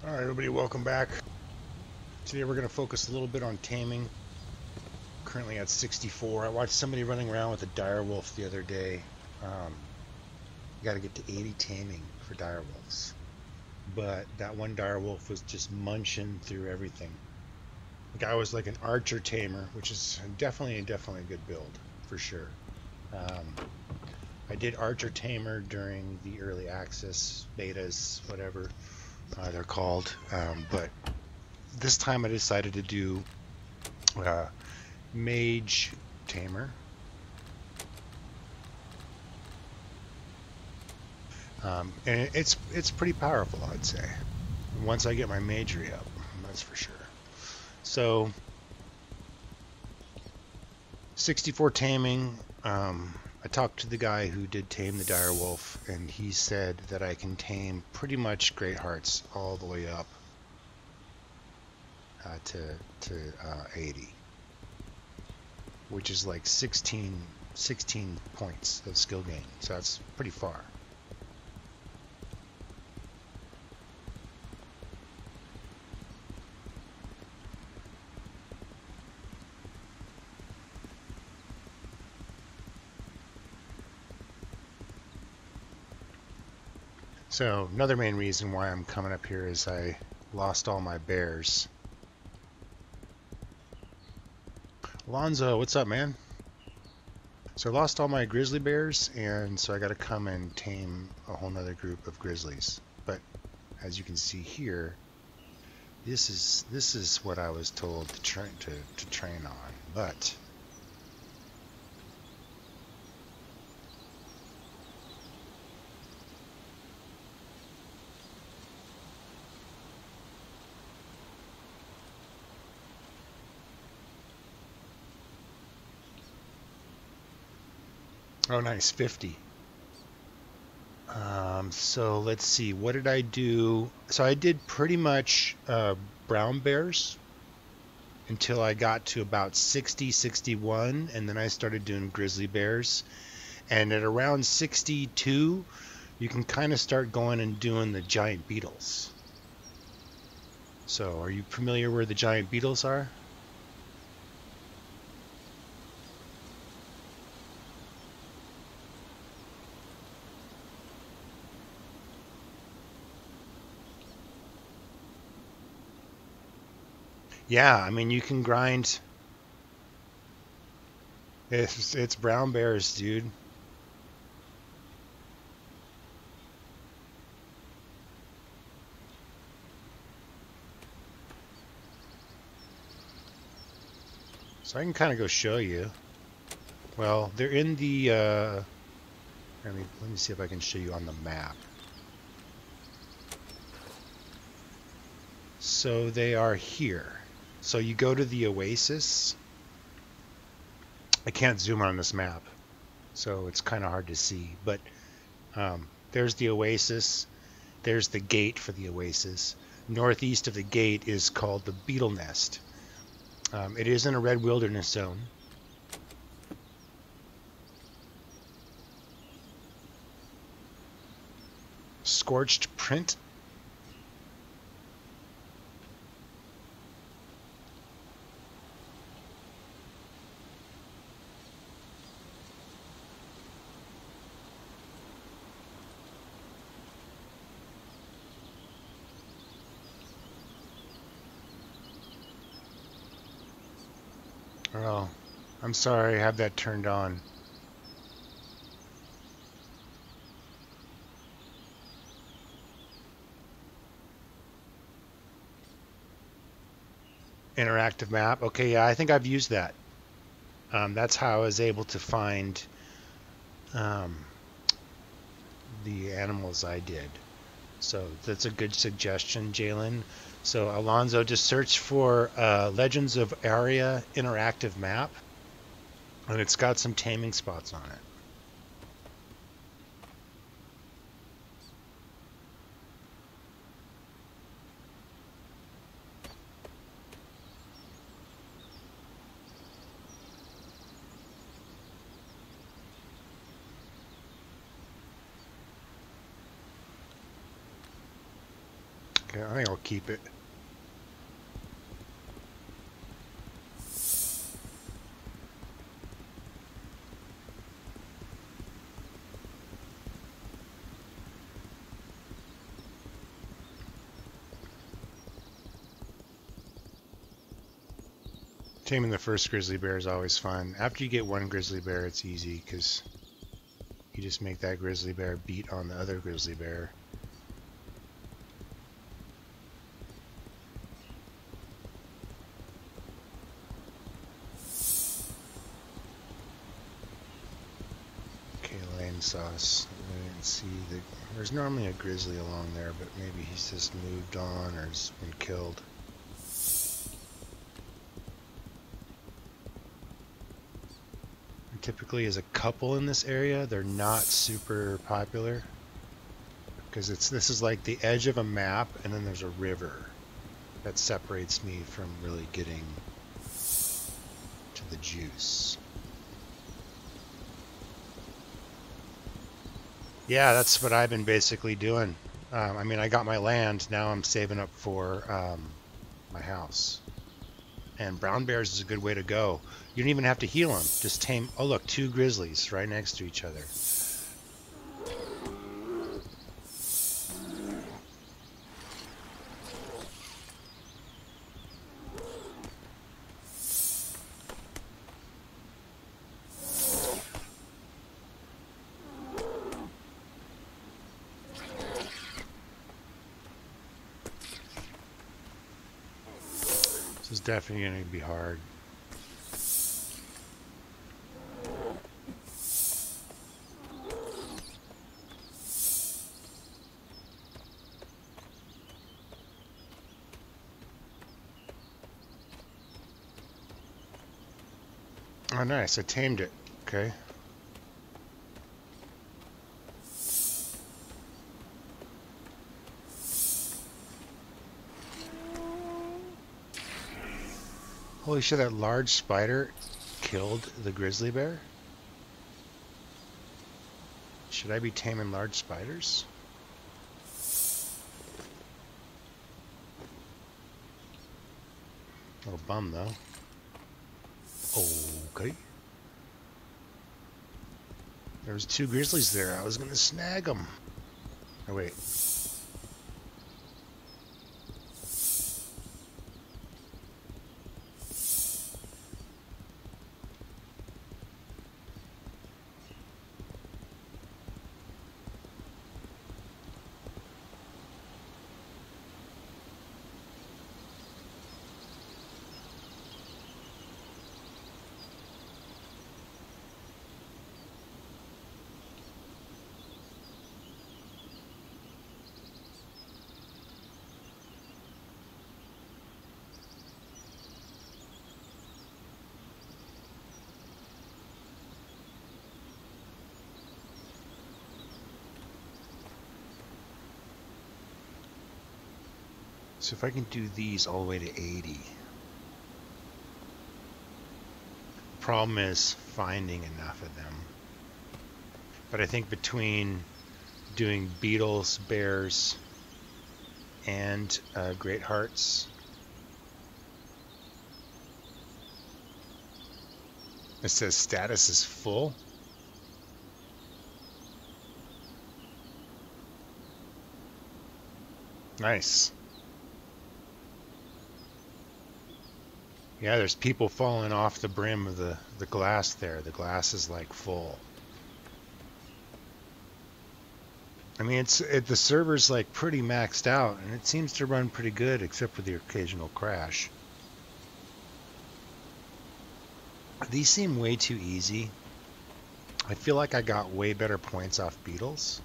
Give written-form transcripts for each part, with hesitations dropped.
Alright everybody, welcome back. Today we're going to focus a little bit on taming. Currently at 64. I watched somebody running around with a direwolf the other day. You got to get to 80 taming for direwolves. But that one direwolf was just munching through everything. The guy was like an archer tamer, which is definitely a good build, for sure. I did archer tamer during the early access, betas, whatever they're called. But this time I decided to do mage tamer. And it's pretty powerful, I'd say, once I get my magery up, that's for sure. So 64 taming. I talked to the guy who did tame the direwolf, and he said that I can tame pretty much great hearts all the way up to 80, which is like 16 points of skill gain, so that's pretty far. So another main reason why I'm coming up here is I lost all my bears. Alonzo, what's up, man? So I lost all my grizzly bears, and so I got to come and tame a whole nother group of grizzlies. But as you can see here, this is what I was told to train on. But oh, nice, 50. So let's see, what did I do? So I did pretty much brown bears until I got to about 60, 61, and then I started doing grizzly bears. And at around 62, you can kind of start going and doing the giant beetles. So are you familiar where the giant beetles are? Yeah, I mean, you can grind. It's brown bears, dude. So I can kind of go show you. Well, they're in the let me see if I can show you on the map. So they are here. So you go to the oasis. I can't zoom on this map, so it's kind of hard to see, but there's the oasis. There's the gate for the oasis. Northeast of the gate is called the Beetle Nest. It is in a red wilderness zone. Scorched print. Oh, I'm sorry, I have that turned on. Interactive map. Okay, yeah, I think I've used that. That's how I was able to find the animals I did. So that's a good suggestion, Jalen. So Alonzo, just search for Legends of Aria interactive map, and it's got some taming spots on it. Okay, I think I'll keep it. Taming the first grizzly bear is always fun. After you get one grizzly bear, it's easy because you just make that grizzly bear beat on the other grizzly bear. Okay, lane sauce. I didn't see the. There's normally a grizzly along there, but maybe he's just moved on or has been killed. Typically as a couple in this area, they're not super popular because this is like the edge of a map and then there's a river that separates me from really getting to the juice. Yeah, that's what I've been basically doing. I mean, I got my land, now I'm saving up for my house. And brown bears is a good way to go. You don't even have to heal them. Just tame. Oh, look, two grizzlies right next to each other. This is definitely going to be hard. Oh, nice. I tamed it. Okay. Holy shit, that large spider killed the grizzly bear? Should I be taming large spiders? Little bum, though. Okay. There was two grizzlies there. I was going to snag them. Oh, wait. So if I can do these all the way to 80. Problem is finding enough of them. But I think between doing beetles, bears, and great hearts. It says status is full. Nice. Yeah, there's people falling off the brim of the glass there. The glass is like full. I mean, the server's like pretty maxed out, and it seems to run pretty good, except for the occasional crash. These seem way too easy. I feel like I got way better points off beetles.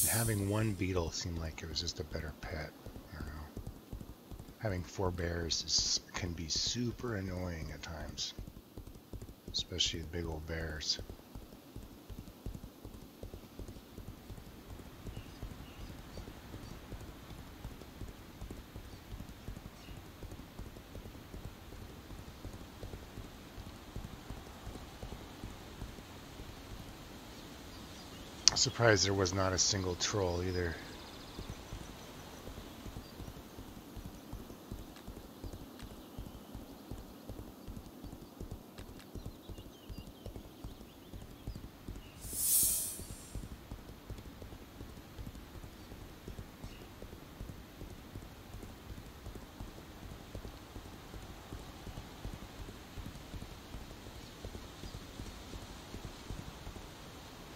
Having one beetle seemed like it was just a better pet. I don't know. Having 4 bears can be super annoying at times, especially the big old bears. Surprised there was not a single troll either.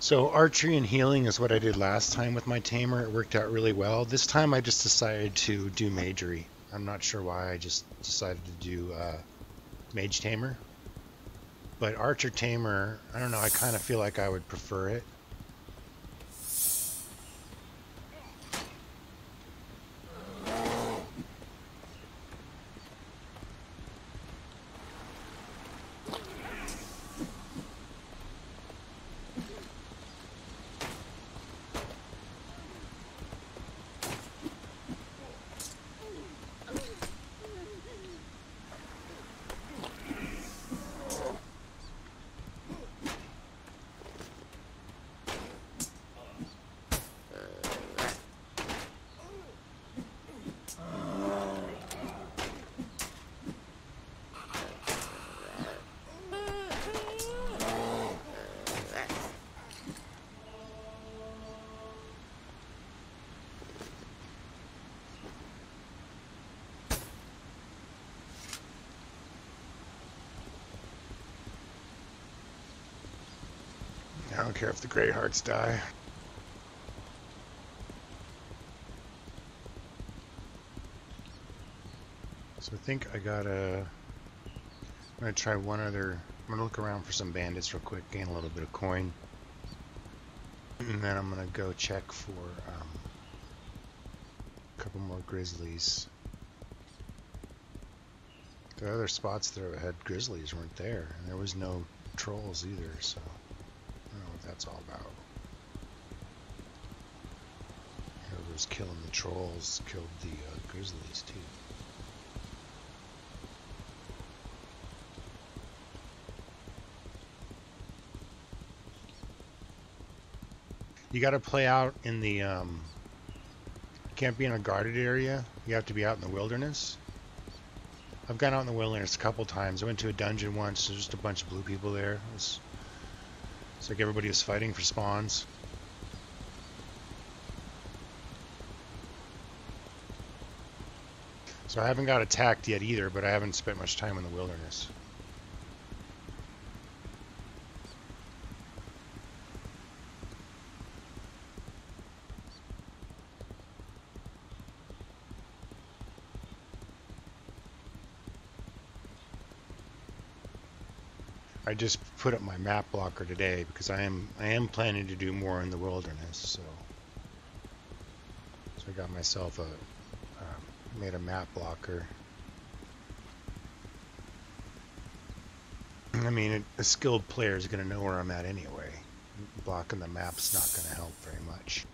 So archery and healing is what I did last time with my tamer. It worked out really well. This time I just decided to do magery. I'm not sure why, I just decided to do mage tamer. But archer tamer, I don't know, I kind of feel like I would prefer it. I don't care if the Grey Hearts die. So I think I gotta... I'm gonna try one other... I'm gonna look around for some bandits real quick, gain a little bit of coin. And then I'm gonna go check for a couple more grizzlies. The other spots that had grizzlies weren't there, and there was no trolls either, so I don't know what that's all about. Whoever's killing the trolls killed the grizzlies too. You got to play out in the, you can't be in a guarded area. You have to be out in the wilderness. I've gone out in the wilderness a couple times. I went to a dungeon once. There's just a bunch of blue people there. It's like everybody was fighting for spawns. So I haven't got attacked yet either, but I haven't spent much time in the wilderness. I just put up my map blocker today because I am planning to do more in the wilderness. So I got myself made a map blocker. I mean, a skilled player is going to know where I'm at anyway. Blocking the map's not going to help very much.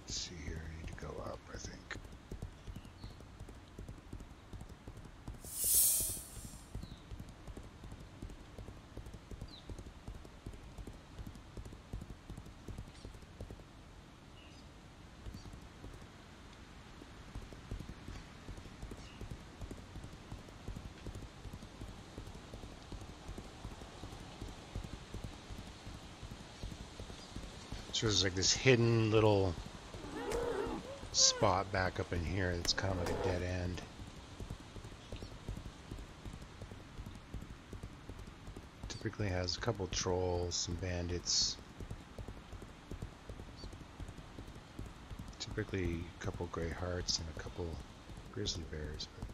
Let's see here, I need to go up, I think. So there's like this hidden little spot back up in here that's kind of like a dead end. Typically has a couple trolls, some bandits. Typically a couple Grey Hearts and a couple grizzly bears. But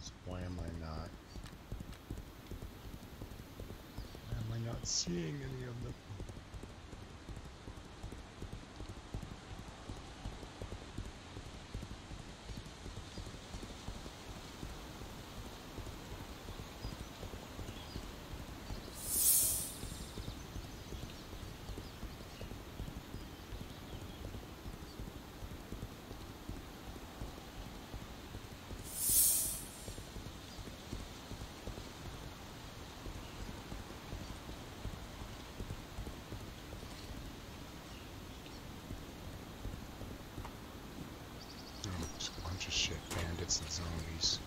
so why am I not? Not seeing any of them. bunch of shit, bandits and zombies.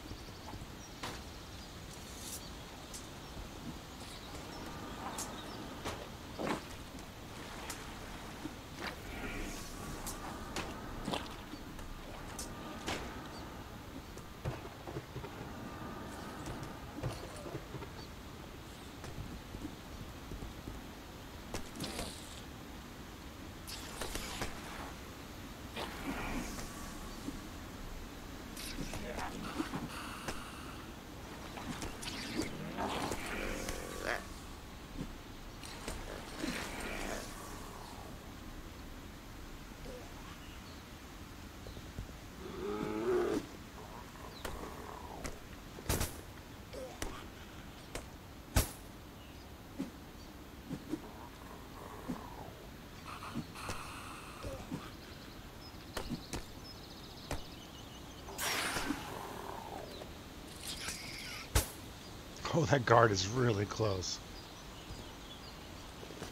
Oh, that guard is really close.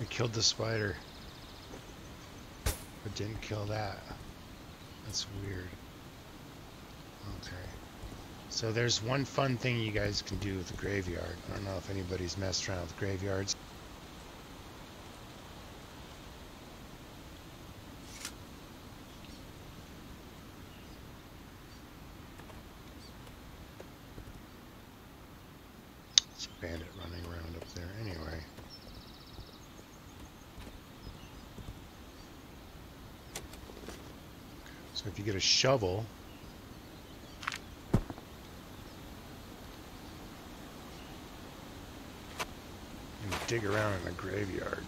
I killed the spider, but didn't kill that. That's weird. Okay. So there's one fun thing you guys can do with the graveyard. I don't know if anybody's messed around with graveyards. It's a bandit running around up there anyway. So if you get a shovel, and dig around in a graveyard.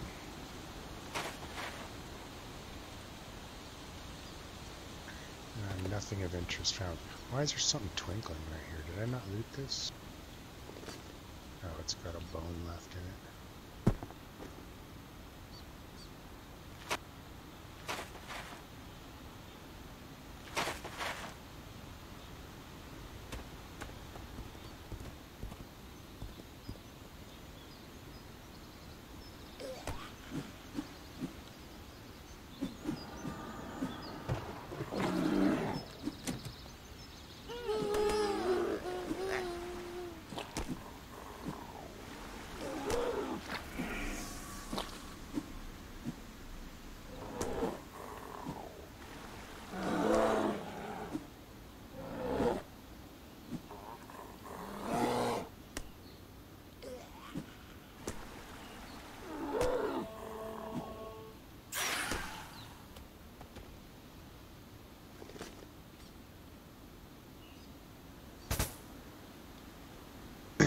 Nothing of interest found. Why is there something twinkling right here? Did I not loot this? Oh, it's got a bone left in it.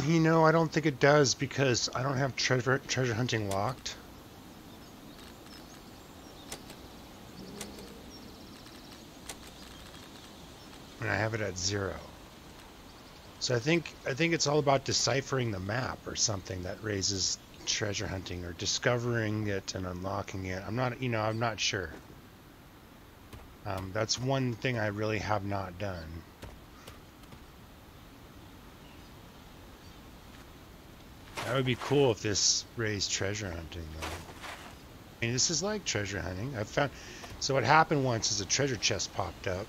You know, I don't think it does because I don't have treasure hunting locked. And I have it at 0. So I think it's all about deciphering the map or something that raises treasure hunting, or discovering it and unlocking it. I'm not sure. That's one thing I really have not done. That would be cool if this raised treasure hunting, though. I mean, this is like treasure hunting. I've found. So what happened once is a treasure chest popped up,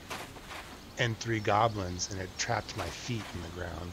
and 3 goblins, and it trapped my feet in the ground.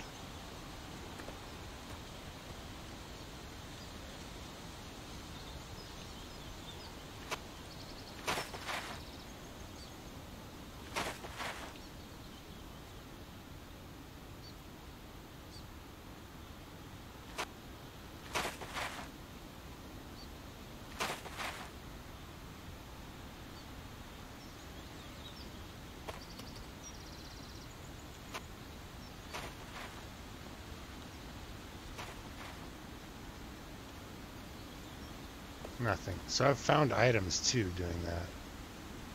Nothing. So I've found items too doing that,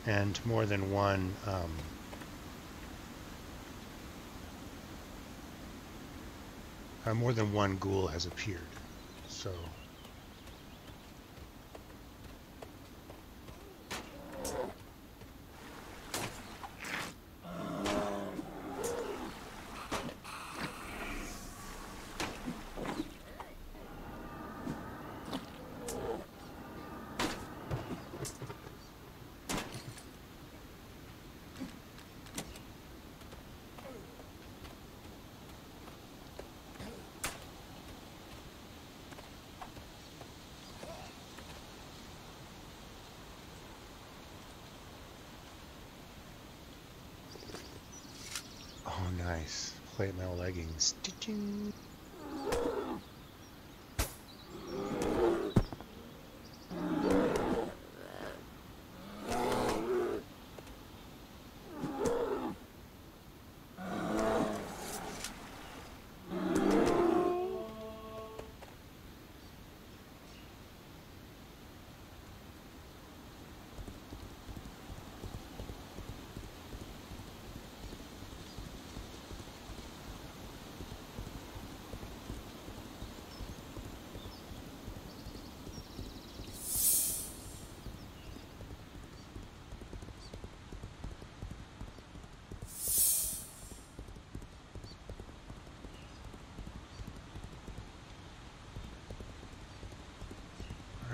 and more than one ghoul has appeared. So Nice. Plate metal leggings. Cha-ching.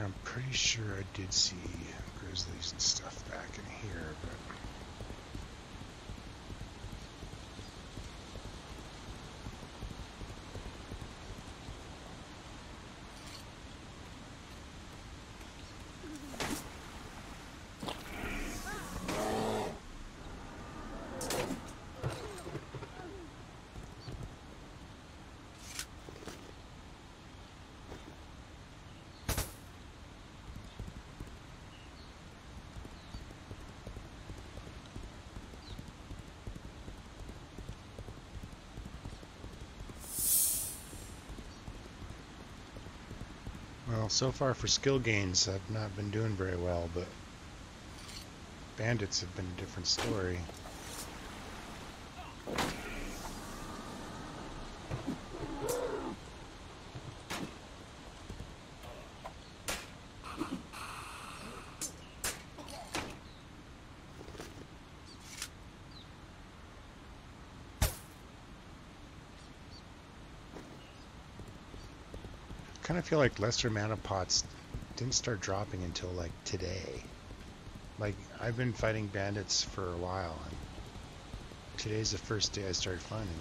I'm pretty sure I did see grizzlies and stuff back in here, but well, so far for skill gains, I've not been doing very well, but bandits have been a different story. I kind of feel like lesser mana pots didn't start dropping until like today. Like I've been fighting bandits for a while, and today's the first day I started finding them.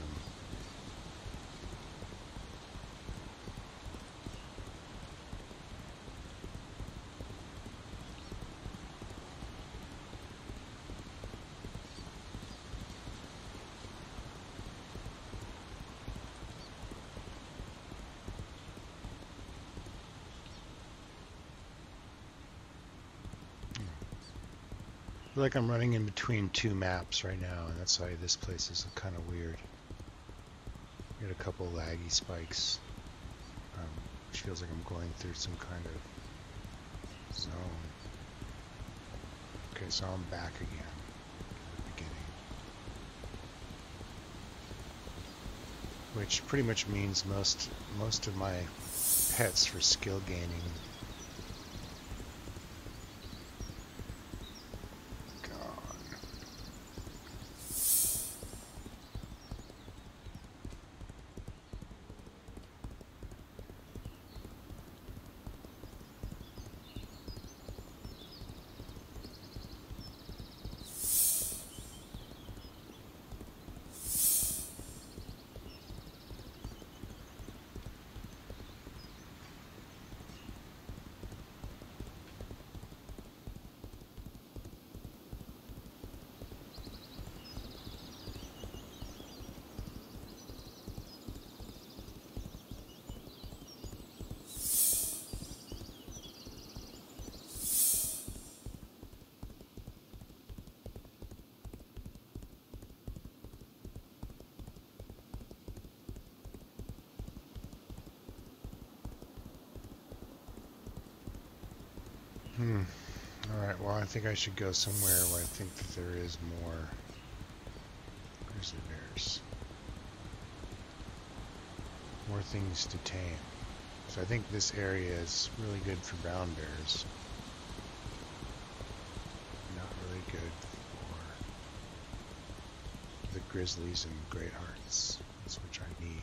I feel like I'm running in between two maps right now, and that's why this place is kind of weird. We had a couple laggy spikes, which feels like I'm going through some kind of zone. Okay, so I'm back again at the beginning. Which pretty much means most of my pets for skill gaining Alright, well I think I should go somewhere where I think that there is more grizzly bears. More things to tame. So I think this area is really good for brown bears. Not really good for the grizzlies and great hearts. That's which I need.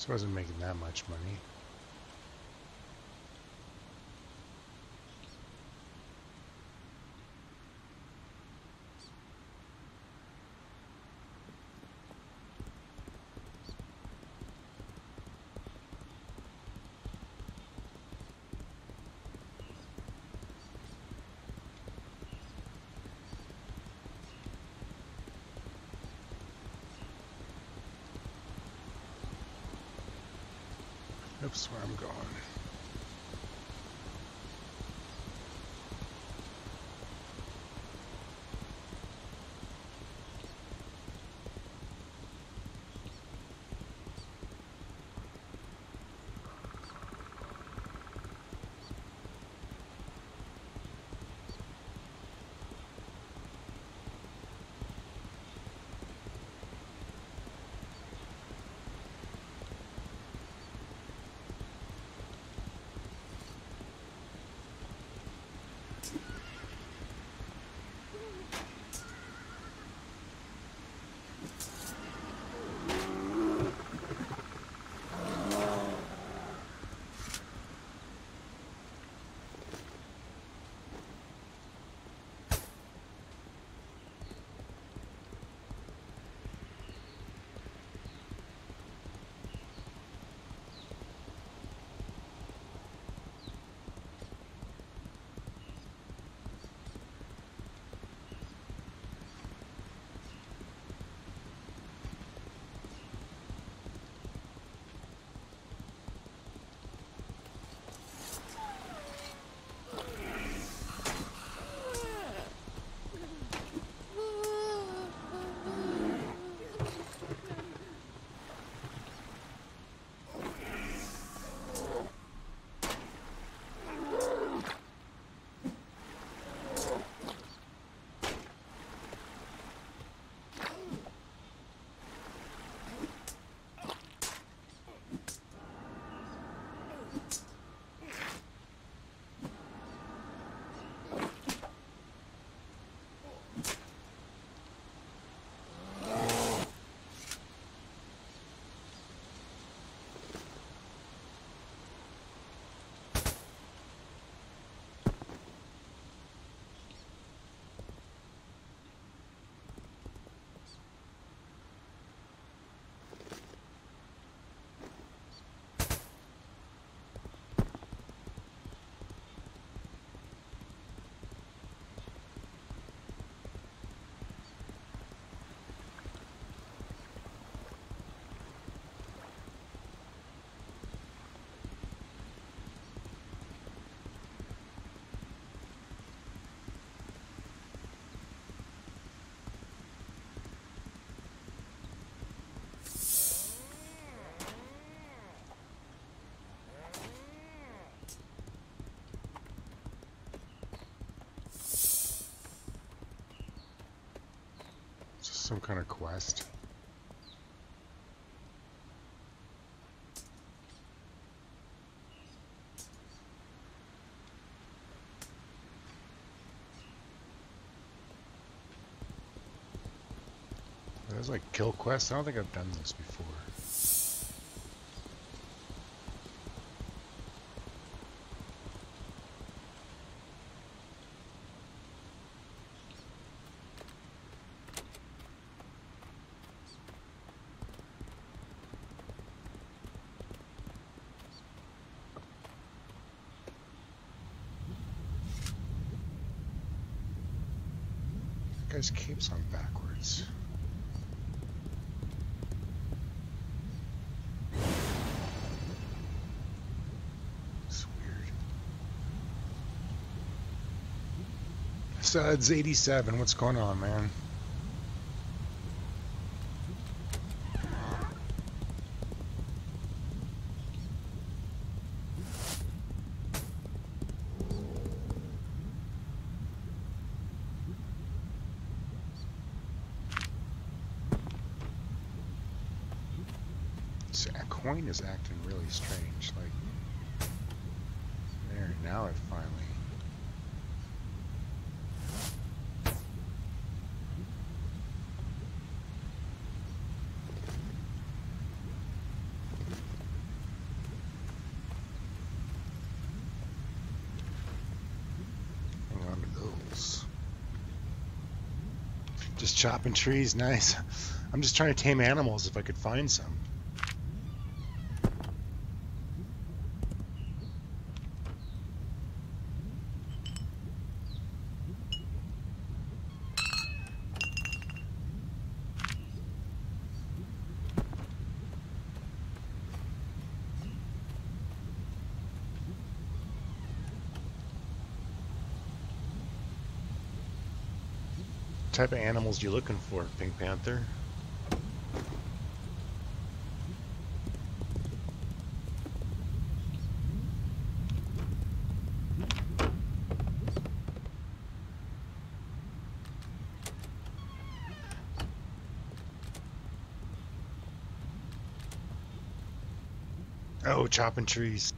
Wasn't making that much money. Oops, where I'm going. Some kind of quest. There's like kill quests. I don't think I've done this before. Guy's cape's on backwards. It's weird. Suds 87, what's going on, man? That coin is acting really strange. Like, there, now it finally. Just chopping trees, nice. I'm just trying to tame animals if I could find some. What type of animals you looking for, Pink Panther? Oh, chopping trees.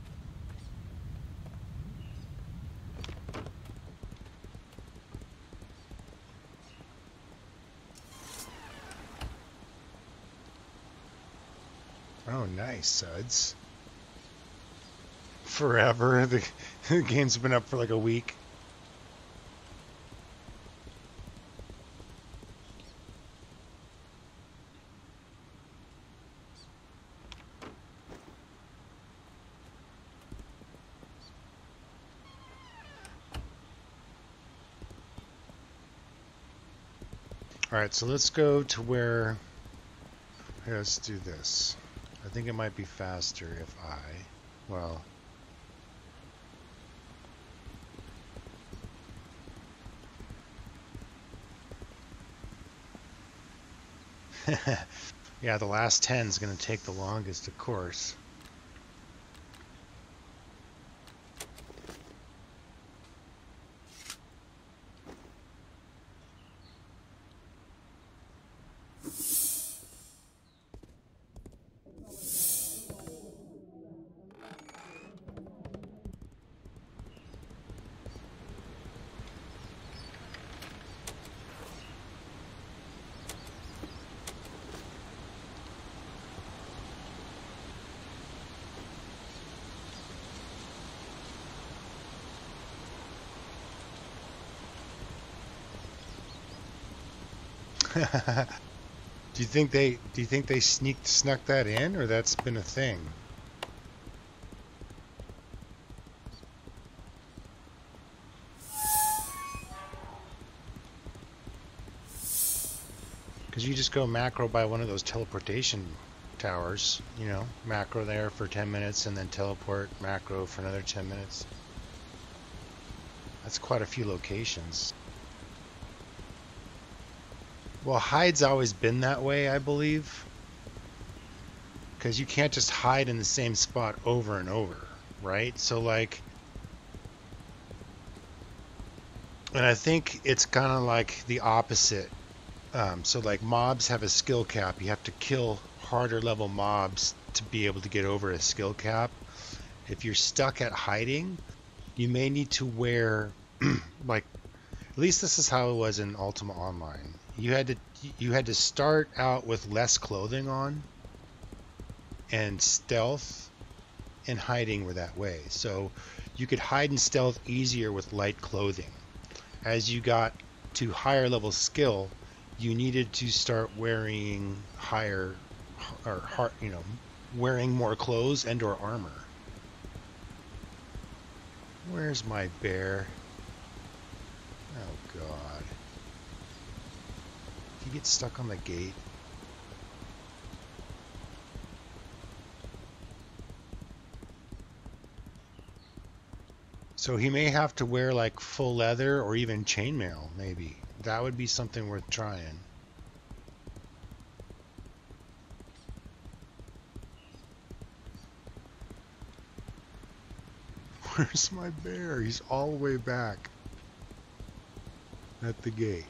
Oh, nice, Suds. Forever. The game's been up for like a week. Alright, so let's go to where... Here, let's do this. I think it might be faster if I... Well... Yeah, the last 10 is going to take the longest, of course. Do you think they snuck that in, or that's been a thing? Because you just go macro by one of those teleportation towers, you know, macro there for 10 minutes and then teleport macro for another 10 minutes. That's quite a few locations. Well, hide's always been that way, I believe. Because you can't just hide in the same spot over and over, right? So, like... And I think it's kind of like the opposite. So, like, mobs have a skill cap. You have to kill harder level mobs to be able to get over a skill cap. If you're stuck at hiding, you may need to wear... like, at least this is how it was in Ultima Online. You had to start out with less clothing on, and stealth and hiding were that way. So you could hide and stealth easier with light clothing. As you got to higher level skill, you needed to start wearing higher, or you know, wearing more clothes and or armor. Where's my bear? Oh God. He gets stuck on the gate. So he may have to wear like full leather or even chainmail, maybe. That would be something worth trying. Where's my bear? He's all the way back at the gate.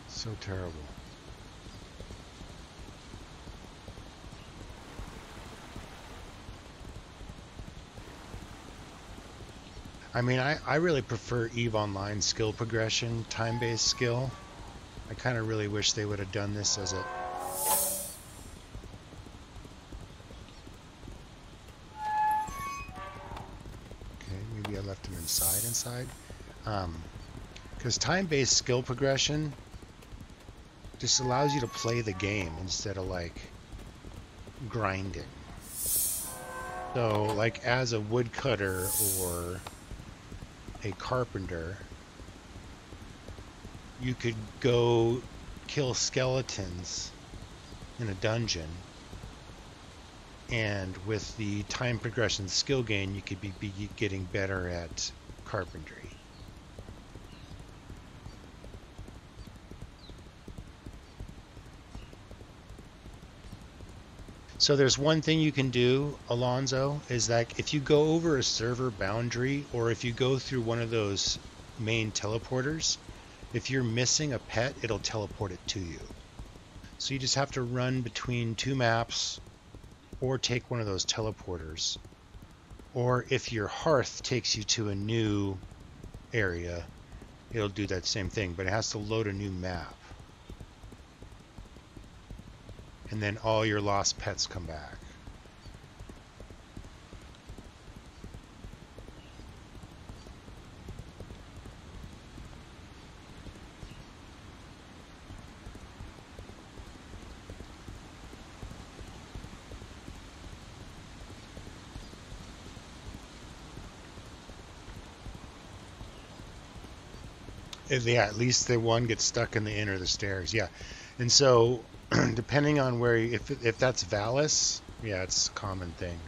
So terrible. I mean, I really prefer EVE Online skill progression, time-based skill. I kind of really wish they would have done this as a... Okay, maybe I left him inside. Because time-based skill progression just allows you to play the game instead of, like, grinding. So, like, as a woodcutter or a carpenter, you could go kill skeletons in a dungeon, and with the time progression skill gain, you could be getting better at carpentry. So there's one thing you can do, Alonzo, is that if you go over a server boundary, or if you go through one of those main teleporters, if you're missing a pet, it'll teleport it to you. So you just have to run between two maps, or take one of those teleporters. Or if your hearth takes you to a new area, it'll do that same thing, but it has to load a new map. And then all your lost pets come back. Yeah, at least the one gets stuck in the end of the stairs. Yeah, and so depending on where, if that's Valis, yeah, it's a common thing.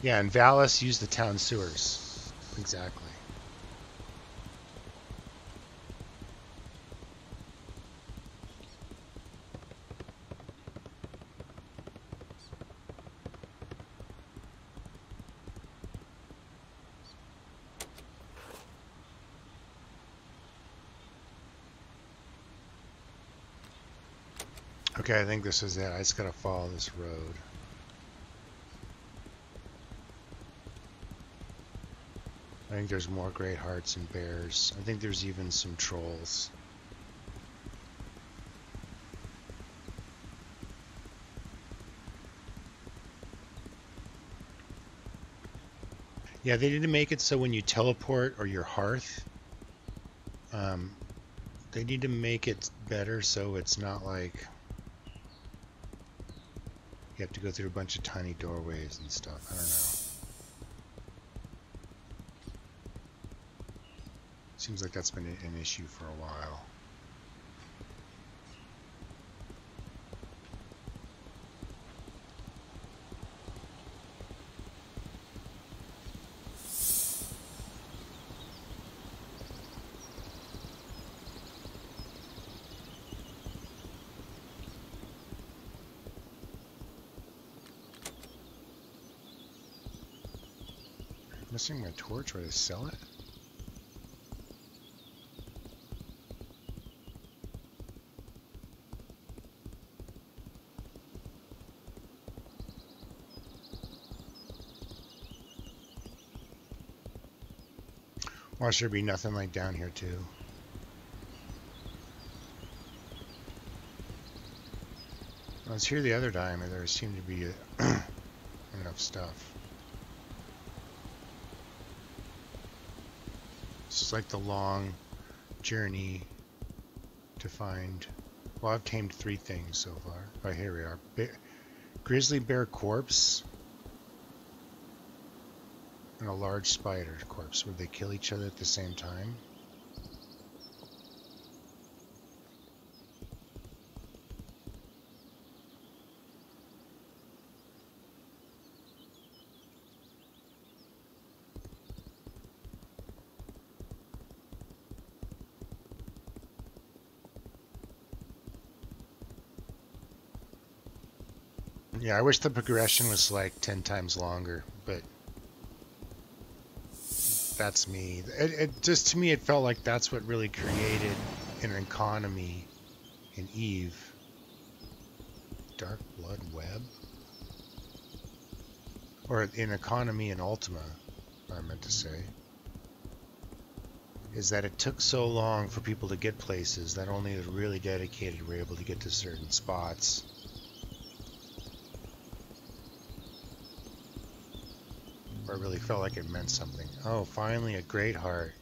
Yeah, and Valis use the town sewers. Exactly. Okay, I think this is it. I just gotta follow this road. I think there's more great hearts and bears. I think there's even some trolls. Yeah, they need to make it so when you teleport or your hearth, they need to make it better so it's not like you have to go through a bunch of tiny doorways and stuff. I don't know. Seems like that's been an issue for a while. Missing my torch, or to sell it? Well, there be nothing like down here too. I was here the other time and there seemed to be enough stuff. This is like the long journey to find... Well, I've tamed 3 things so far. Oh, here we are. Grizzly bear corpse and a large spider corpse. Would they kill each other at the same time? Yeah, I wish the progression was like 10 times longer, but that's me. It just, to me, it felt like that's what really created an economy in EVE. Dark Blood Web? Or an economy in Ultima. I meant to say, is that it took so long for people to get places that only the really dedicated were able to get to certain spots. Where it really felt like it meant something. Oh, finally a great heart.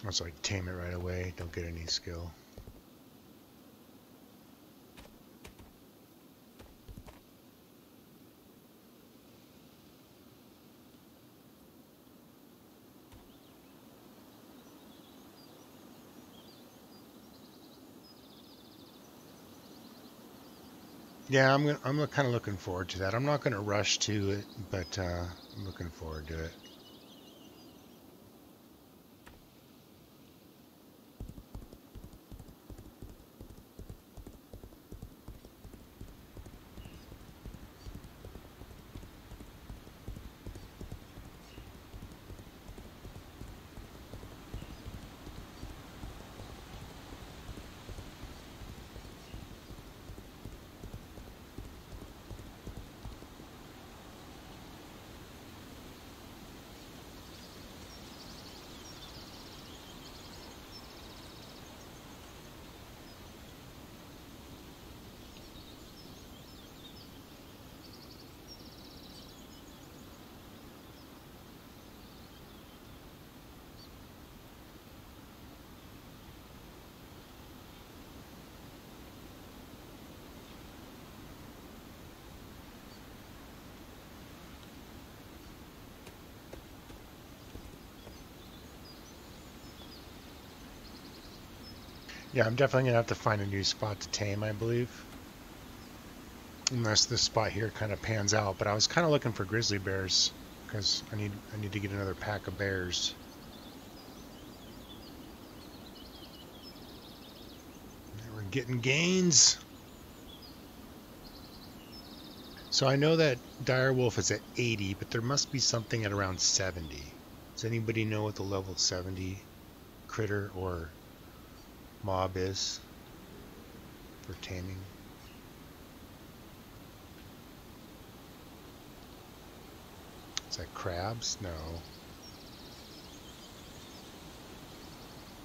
So I tame it right away, don't get any skill. Yeah, I'm kind of looking forward to that. I'm not going to rush to it, but I'm looking forward to it. Yeah, I'm definitely going to have to find a new spot to tame, I believe. Unless this spot here kind of pans out. But I was kind of looking for grizzly bears, because I need to get another pack of bears. We're getting gains. So I know that direwolf is at 80, but there must be something at around 70. Does anybody know what the level 70 critter or mob is for taming? Is that crabs? No.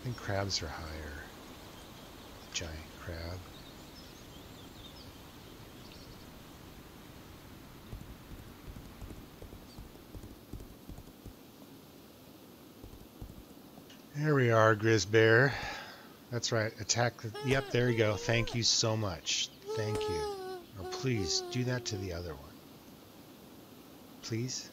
I think crabs are higher. Giant crab. There we are, Grizz Bear. That's right. Attack the... Yep, there you go. Thank you so much. Thank you. Oh, please, do that to the other one. Please?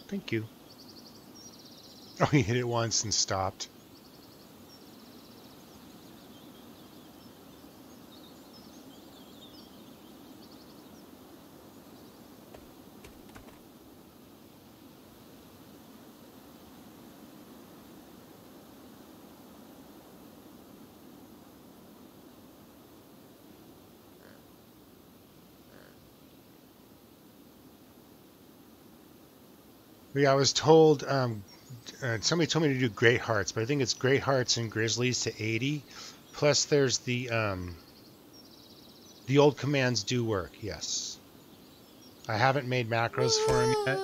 Thank you. Oh, he hit it once and stopped. Yeah, I was told, somebody told me to do Great Hearts, but I think it's Great Hearts and Grizzlies to 80. Plus there's the old commands do work, yes. I haven't made macros for him yet.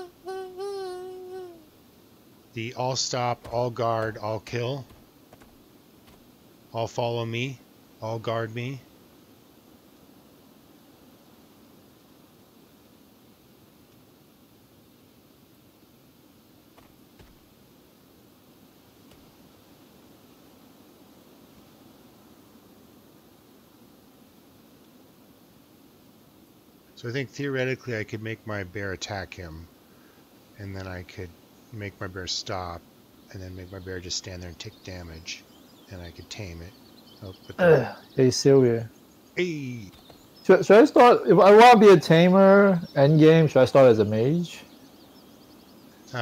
The all stop, all guard, all kill. All follow me, all guard me. So I think theoretically I could make my bear attack him, and then I could make my bear stop, and then make my bear just stand there and take damage, and I could tame it. Oh, but Hey Sylvia. Hey! Should I start if I want to be a tamer end game? Should I start as a mage?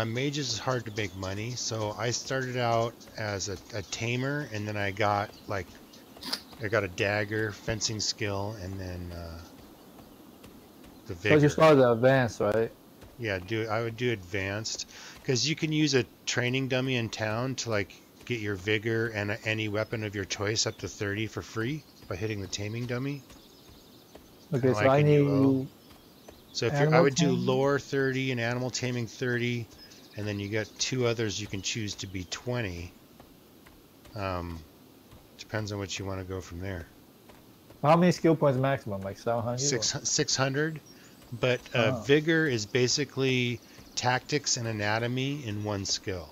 Mages is hard to make money, so I started out as a tamer, and then I got a dagger, fencing skill, and then the So you vigor. start at advanced, right? Yeah, I would do advanced, because you can use a training dummy in town to like get your vigor and any weapon of your choice up to 30 for free by hitting the taming dummy. Okay, so Like I in UO. need So if I animal would do taming. lore 30 and animal taming 30, and then you got 2 others you can choose to be 20. Depends on what you want to go from there. How many skill points maximum? Like 700? 600, but vigor is basically tactics and anatomy in one skill.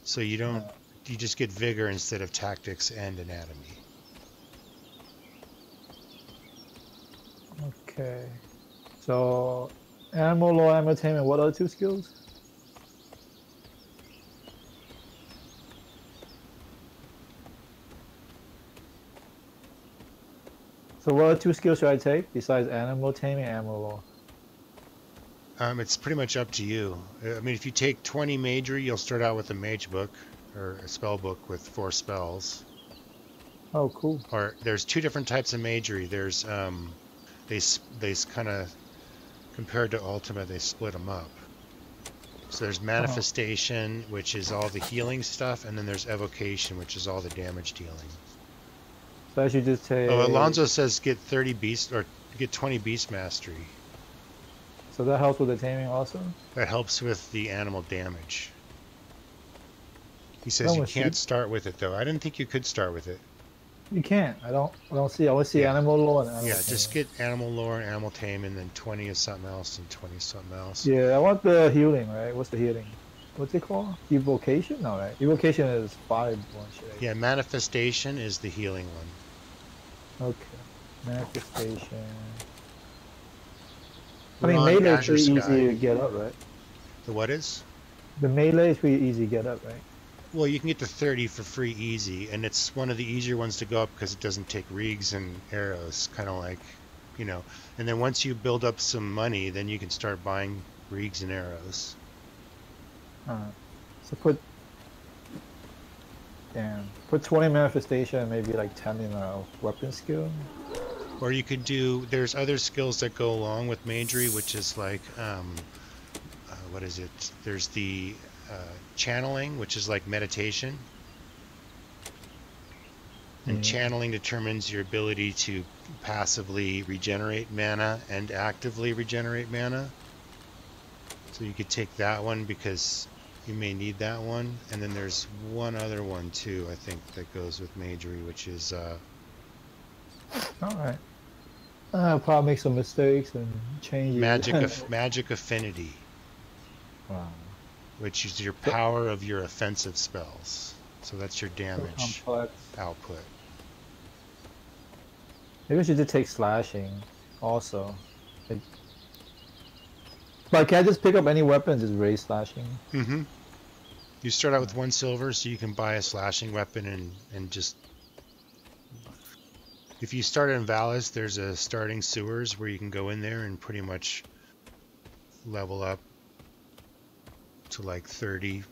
So you don't, you just get vigor instead of tactics and anatomy. Okay. So animal law, animal taming, what are the 2 skills? So what 2 skills should I take besides animal taming and animal law? It's pretty much up to you. I mean, if you take 20 magery, you'll start out with a mage book or a spell book with 4 spells. Oh, cool. Or there's 2 different types of magery. There's they kind of, compared to Ultima, they split them up. So there's manifestation, which is all the healing stuff, and then there's evocation, which is all the damage dealing. So I should just take. Oh, Alonzo says get 30 beast or get 20 beast mastery. So that helps with the taming also? That helps with the animal damage. He says you can't start with it though. I didn't think you could start with it. You can't. I don't see. I only see animal lore and animal Yeah, taming. just get animal lore and animal tame, and then 20 is something else and 20 is something else. Yeah, I want the healing, right? What's the healing? What's it called? Evocation? No, right? Evocation is 5 one shit. Yeah, manifestation is the healing one. Okay. Manifestation. I mean, melee is pretty easy to get up, right? The what is? The melee is pretty easy to get up, right? Well, you can get to 30 for free easy, and it's one of the easier ones to go up because it doesn't take rigs and arrows, kind of like, you know. And then once you build up some money, then you can start buying rigs and arrows. So put 20 manifestation and maybe like 10 in a weapon skill. Or you could do, there's other skills that go along with magery, which is like, what is it? There's the channeling, which is like meditation. And channeling determines your ability to passively regenerate mana and actively regenerate mana. So you could take that one because you may need that one. And then there's one other one too, I think, that goes with magery, which is Alright. I'll probably make some mistakes and change magic affinity. Wow. Which is your power of your offensive spells. So that's your damage output. Maybe I should just take slashing also. But can I just pick up any weapon and just raise slashing? Mm-hmm. You start out with 1 silver, so you can buy a slashing weapon and just... If you start in Valis, there's a starting sewers where you can go in there and pretty much level up to like 30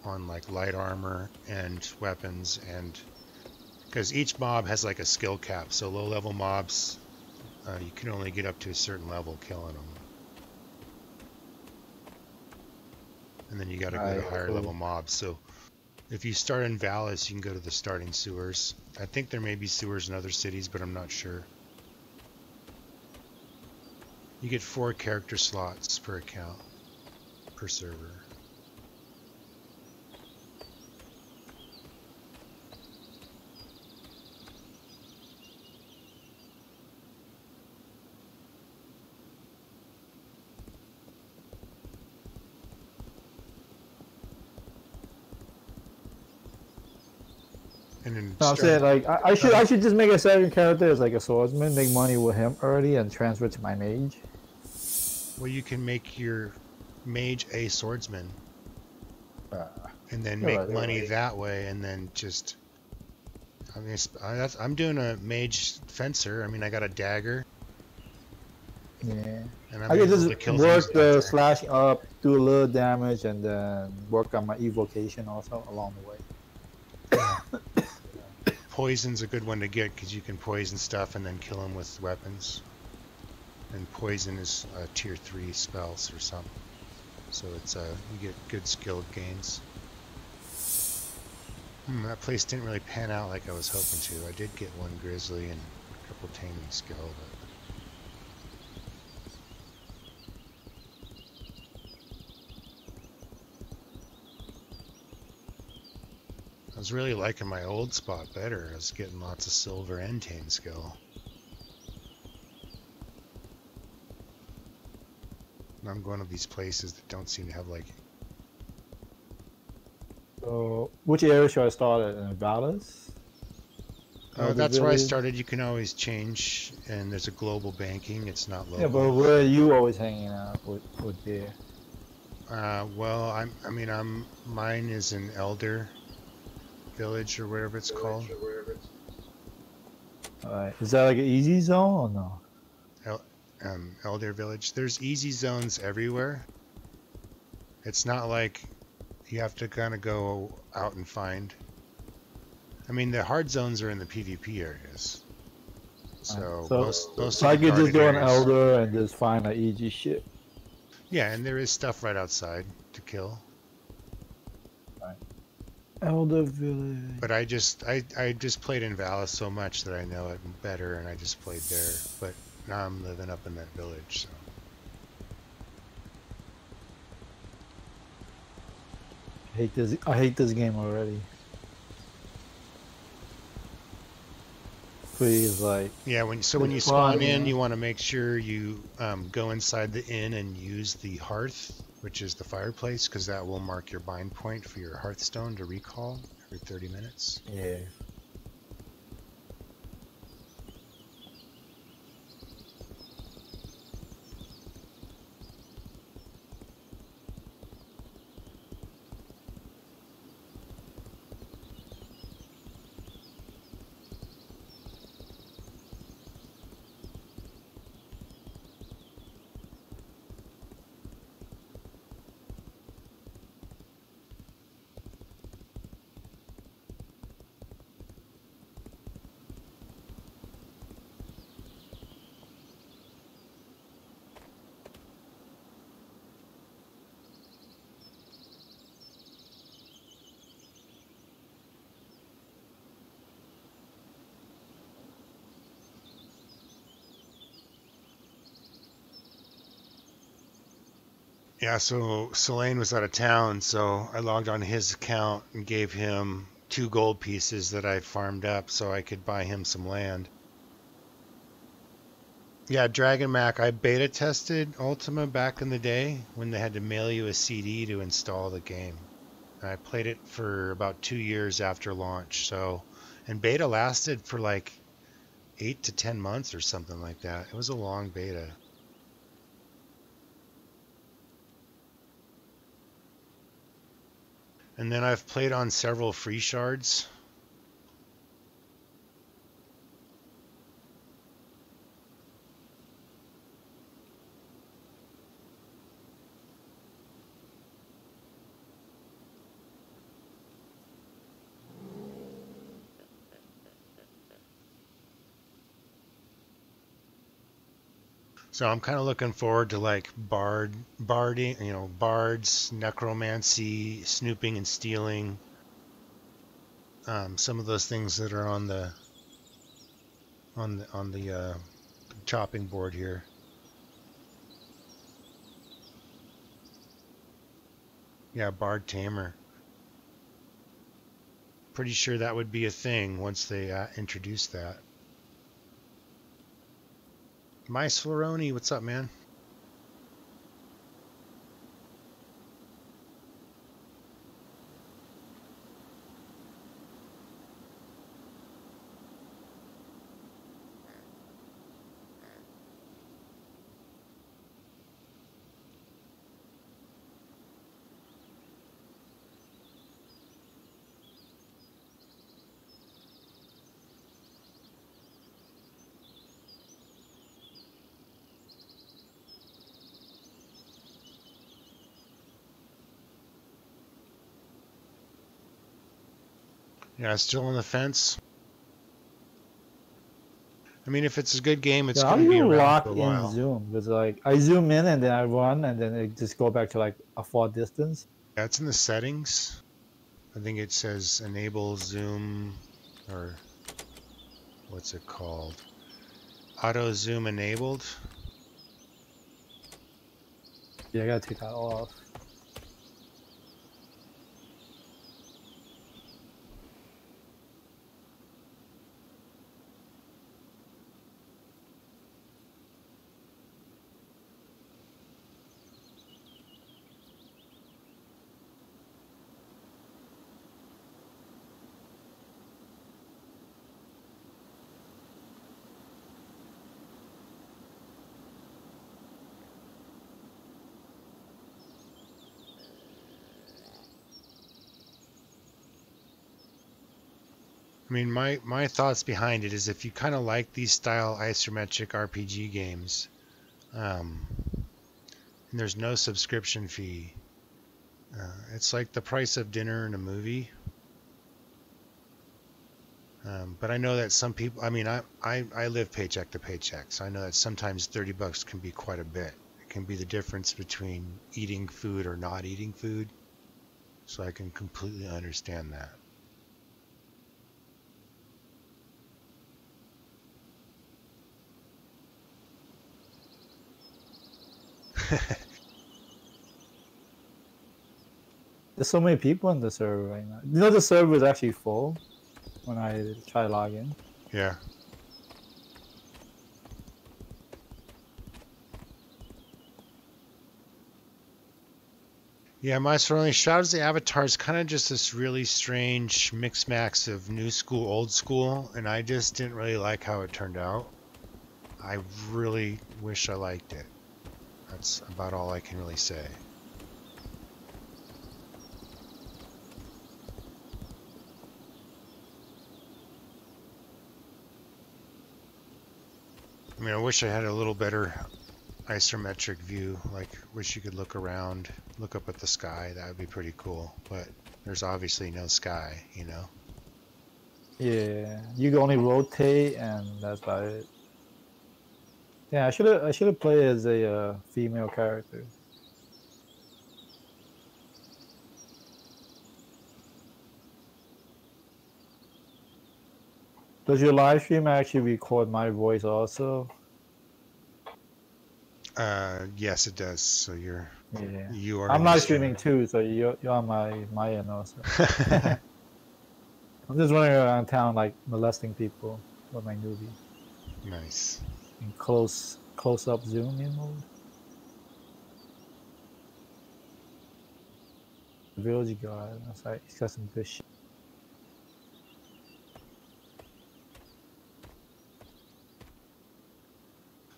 on like light armor and weapons, and because each mob has like a skill cap, so low level mobs you can only get up to a certain level killing them, and then you got to go to higher level mobs. So if you start in Valis, you can go to the starting sewers. I think there may be sewers in other cities, but I'm not sure. You get 4 character slots per account per server. No, I'm saying like I should just make a 2nd character as like a swordsman, make money with him early, and transfer to my mage. Well, you can make your mage a swordsman, and then make money that way, and then just I mean, I'm doing a mage fencer. I mean, I got a dagger. Yeah. And I'm I can able just to kill work things the out slash up, do a little damage, and then work on my evocation also along the way. there. Yeah. Poison's a good one to get because you can poison stuff and then kill them with weapons. And poison is tier 3 spells or something. So it's you get good skill gains. That place didn't really pan out like I was hoping to. I did get one Grizzly and a couple Taming skill, but I was really liking my old spot better. I was getting lots of silver and tame skill. And I'm going to these places that don't seem to have like... So, which area should I start at? In Vallis? that's where I started. You can always change, and there's a global banking. It's not local. Yeah, but where are you always hanging out with there? Well, mine is an Elder Village or whatever it's called. Alright, is that like an easy zone or no? Elder Village. There's easy zones everywhere. It's not like you have to kind of go out and find. I mean, the hard zones are in the PvP areas. So most I of the could just go on areas, Elder and just find like easy shit. Yeah, and there is stuff right outside to kill. Right. Elder Village. But I just played in Vallis so much that I know it better, and I just played there. But now I'm living up in that village, so. I hate this game already. Please, like... Yeah, when you spawn in, you want to make sure you go inside the inn and use the hearth, which is the fireplace, because that will mark your bind point for your hearthstone to recall every 30 minutes. Yeah. Yeah, so Selene was out of town, so I logged on his account and gave him 2 gold pieces that I farmed up so I could buy him some land. Yeah, Dragon Mac, I beta tested Ultima back in the day when they had to mail you a CD to install the game. And I played it for about 2 years after launch, so, and beta lasted for like 8 to 10 months or something like that. It was a long beta. And then I've played on several free shards. So I'm kind of looking forward to like barding, bards, necromancy, snooping and stealing. Some of those things that are on the chopping board here. Yeah, bard tamer. Pretty sure that would be a thing once they introduce that. My Slaroni, what's up, man? Yeah, still on the fence. I mean, if it's a good game, it's Yeah, how going do to be you around lock for a in while. zoom? Because like I zoom in and then I run and then it just go back to like a far distance. Yeah, it's in the settings. I think it says enable zoom, or what's it called? Auto zoom enabled. Yeah, I gotta take that off. I mean, my thoughts behind it is if you kind of like these style isometric RPG games, and there's no subscription fee. It's like the price of dinner and a movie. But I know that some people, I mean, I live paycheck to paycheck, so I know that sometimes $30 can be quite a bit. It can be the difference between eating food or not eating food. So I can completely understand that. There's so many people in the server right now. You know the server is actually full when I try login. Yeah. Yeah, my surrounding Shroud as the Avatar is kind of just this really strange mix max of new school, old school, and I just didn't really like how it turned out. I really wish I liked it. That's about all I can really say. I mean, I wish I had a little better isometric view, like wish you could look around, look up at the sky. That would be pretty cool, but there's obviously no sky, you know? Yeah, you can only rotate and that's about it. Yeah, I should have played as a female character. Does your live stream actually record my voice also? Yes, it does. So Yeah. you are I'm in the live stream. streaming too, so you're on my end also. I'm just running around town like molesting people with my newbie Nice. in close up zoom in mode. The village guard. That's like he's got some good shit.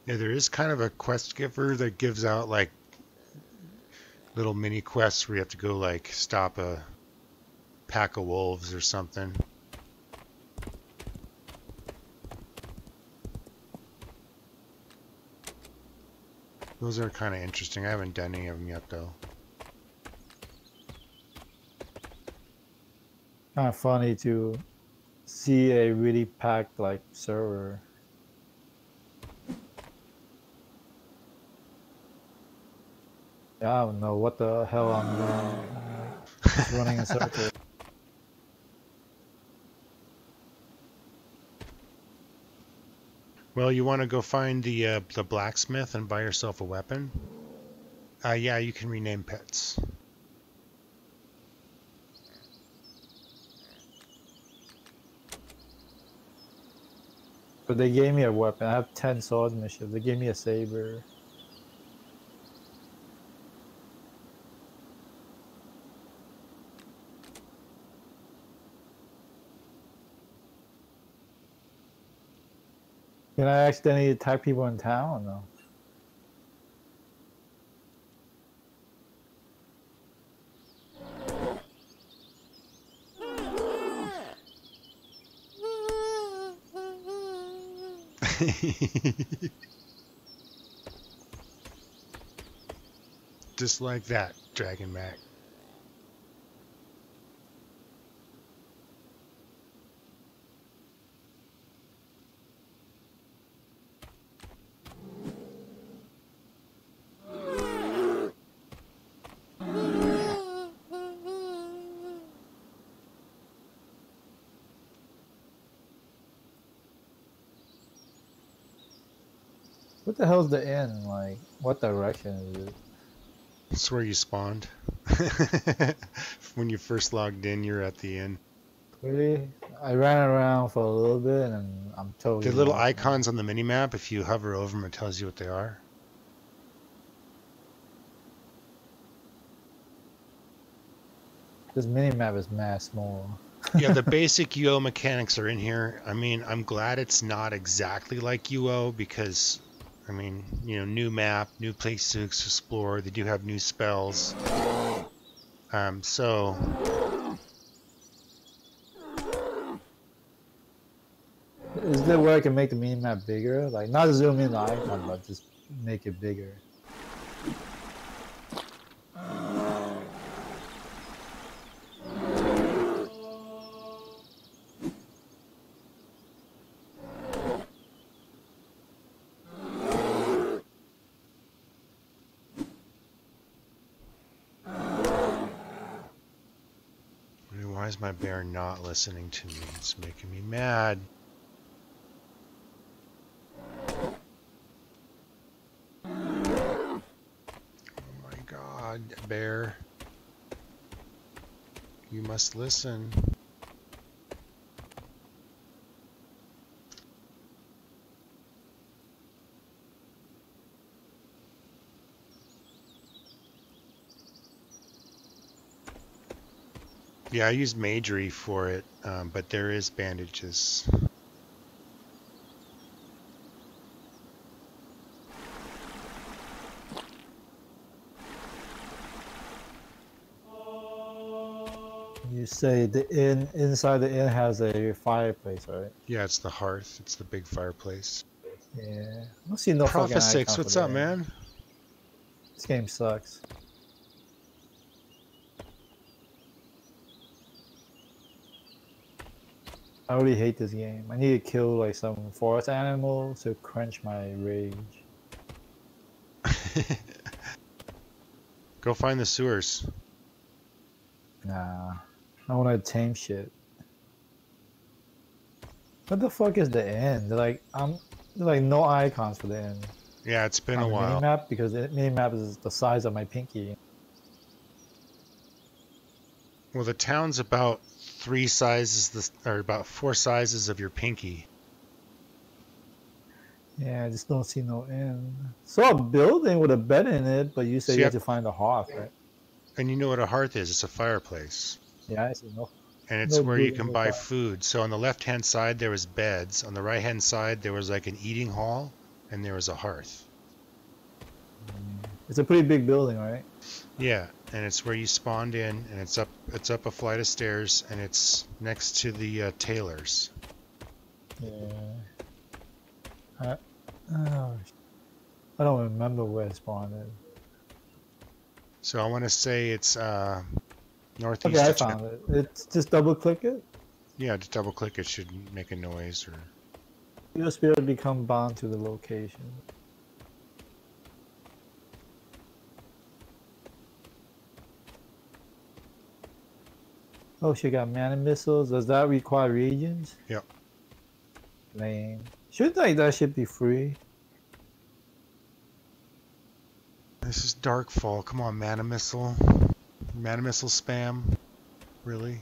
Yeah, there is kind of a quest giver that gives out like little mini quests where you have to go like stop a pack of wolves or something. Those are kind of interesting. I haven't done any of them yet though. Kind of funny to see a really packed like server. Yeah, I don't know what the hell I'm doing. I'm like, just running in circles. Well, you want to go find the blacksmith and buy yourself a weapon? Yeah, you can rename pets. But they gave me a weapon. I have 10 swordsmanship. They gave me a saber. Can I accidentally attack people in town or no? Just like that, Dragon Mac. What the hell's the inn? Like, what direction is it? It's where you spawned. When you first logged in, you're at the inn. Really? I ran around for a little bit and I'm totally The little lost icons now. on the minimap, if you hover over them, it tells you what they are. This mini-map is mad small. Yeah, the basic UO mechanics are in here. I mean, I'm glad it's not exactly like UO because, I mean, you know, new map, new place to explore. They do have new spells. So Is there a way I can make the mini-map bigger? Like, not zoom in the icon, but just make it bigger. why is my bear not listening to me? It's making me mad. Oh my God, bear. You must listen. Yeah, I used Majory for it, but there is bandages. You say the inn, inside the inn has a fireplace, right? Yeah, it's the hearth. It's the big fireplace. Yeah. I don't see no fucking Prophet icon 6, for what's the up, inn. man? This game sucks. I really hate this game. I need to kill like some forest animals to quench my rage. Go find the sewers. Nah. I want to tame shit. What the fuck is the inn? There's like no icons for the inn. Yeah, it's been On a the while. minimap because the minimap is the size of my pinky. Well, the town's about 3 sizes, or about 4 sizes of your pinky. Yeah, I just don't see no inn. Saw a building with a bed in it, but you say So you have to find a hearth, right? and you know what a hearth is? It's a fireplace. Yeah, I see no. And it's No where you building, can no buy fire. food. So on the left-hand side, there was beds. On the right-hand side, there was like an eating hall, and there was a hearth. It's a pretty big building, right? Yeah, and it's where you spawned in, and it's up a flight of stairs, and it's next to the tailors. Yeah. I don't remember where it spawned in. So I want to say it's northeast. Okay, I found it. It's just double click it. Yeah, just double click it should make a noise, or Your spirit become bound to the location. Oh, she got mana missiles. Does that require regions? Yep. Lame. Should like that should be free. This is Darkfall. Come on, mana missile. Mana missile spam. Really?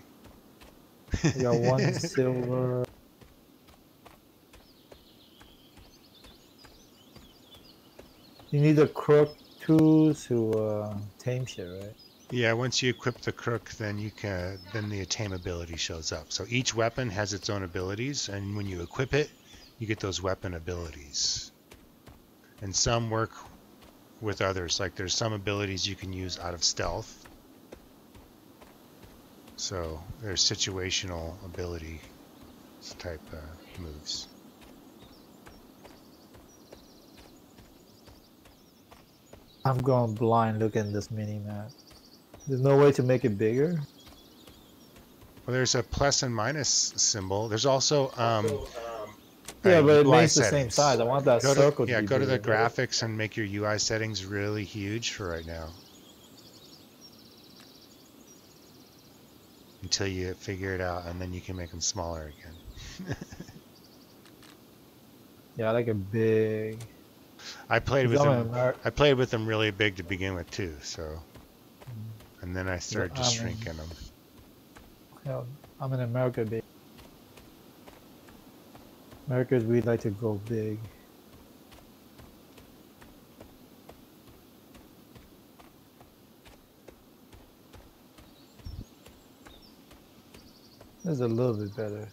I got 1 silver. You need a crook too to tame shit, right? Yeah, once you equip the crook, then the tame ability shows up. So each weapon has its own abilities, and when you equip it, you get those weapon abilities. And some work with others. Like there's some abilities you can use out of stealth. So there's situational ability type moves. I'm going blind looking at this mini map. There's no way to make it bigger. Well, there's a plus and minus symbol. There's also yeah, but it UI makes the same settings. size. I want that circle to be go to the bigger. graphics and make your UI settings really huge for right now. Until you figure it out, and then you can make them smaller again. Yeah, I like it big. I played with Because them. I played with them really big to begin with too. So, and then I started just shrinking them. Hell, I'm in America, big. Americans, we like to go big. This is a little bit better.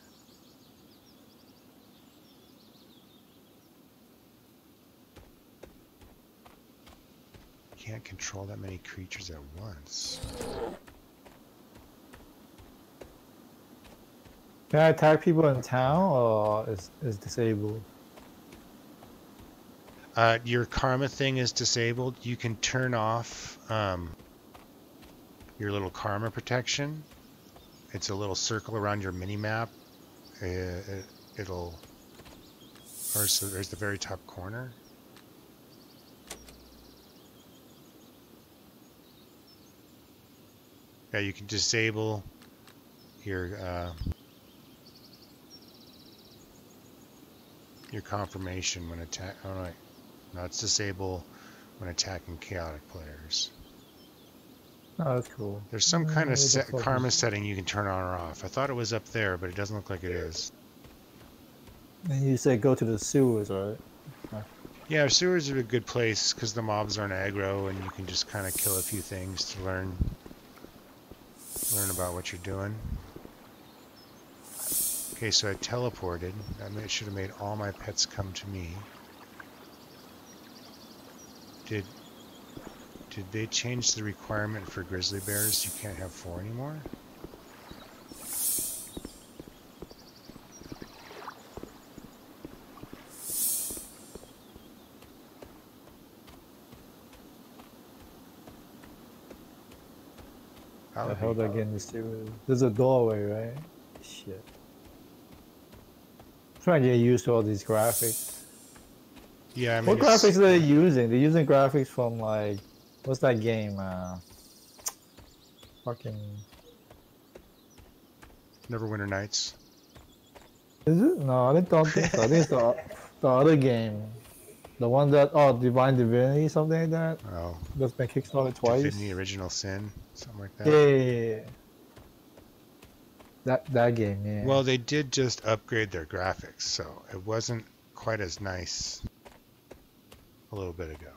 Can't control that many creatures at once. Can I attack people in town, or is disabled? Your karma thing is disabled. You can turn off your little karma protection. It's a little circle around your mini map. It'll, or so there's the very top corner. Yeah, you can disable your confirmation when attack. Oh no, no, it's disable when attacking chaotic players. Oh, that's cool. There's some kind of karma setting you can turn on or off. I thought it was up there, but it doesn't look like it is. And you said go to the sewers, right? Yeah, sewers are a good place because the mobs aren't aggro, and you can just kind of kill a few things to learn about what you're doing. Okay, so I teleported. I should have made all my pets come to me. Did they change the requirement for grizzly bears? You can't have 4 anymore? The hell did I get in the sewers? There's a doorway, right? Shit. I'm trying to get used to all these graphics. Yeah, I mean, what graphics are they using? They're using graphics from like, what's that game? Fucking Neverwinter Nights. Is it? No, I don't think so. I think it's the other game. The one that, Divine Divinity, something like that. Oh. That's been kickstarted twice. Divinity Original Sin, something like that. Yeah. That game, yeah. Well, they did just upgrade their graphics, so it wasn't quite as nice a little bit ago.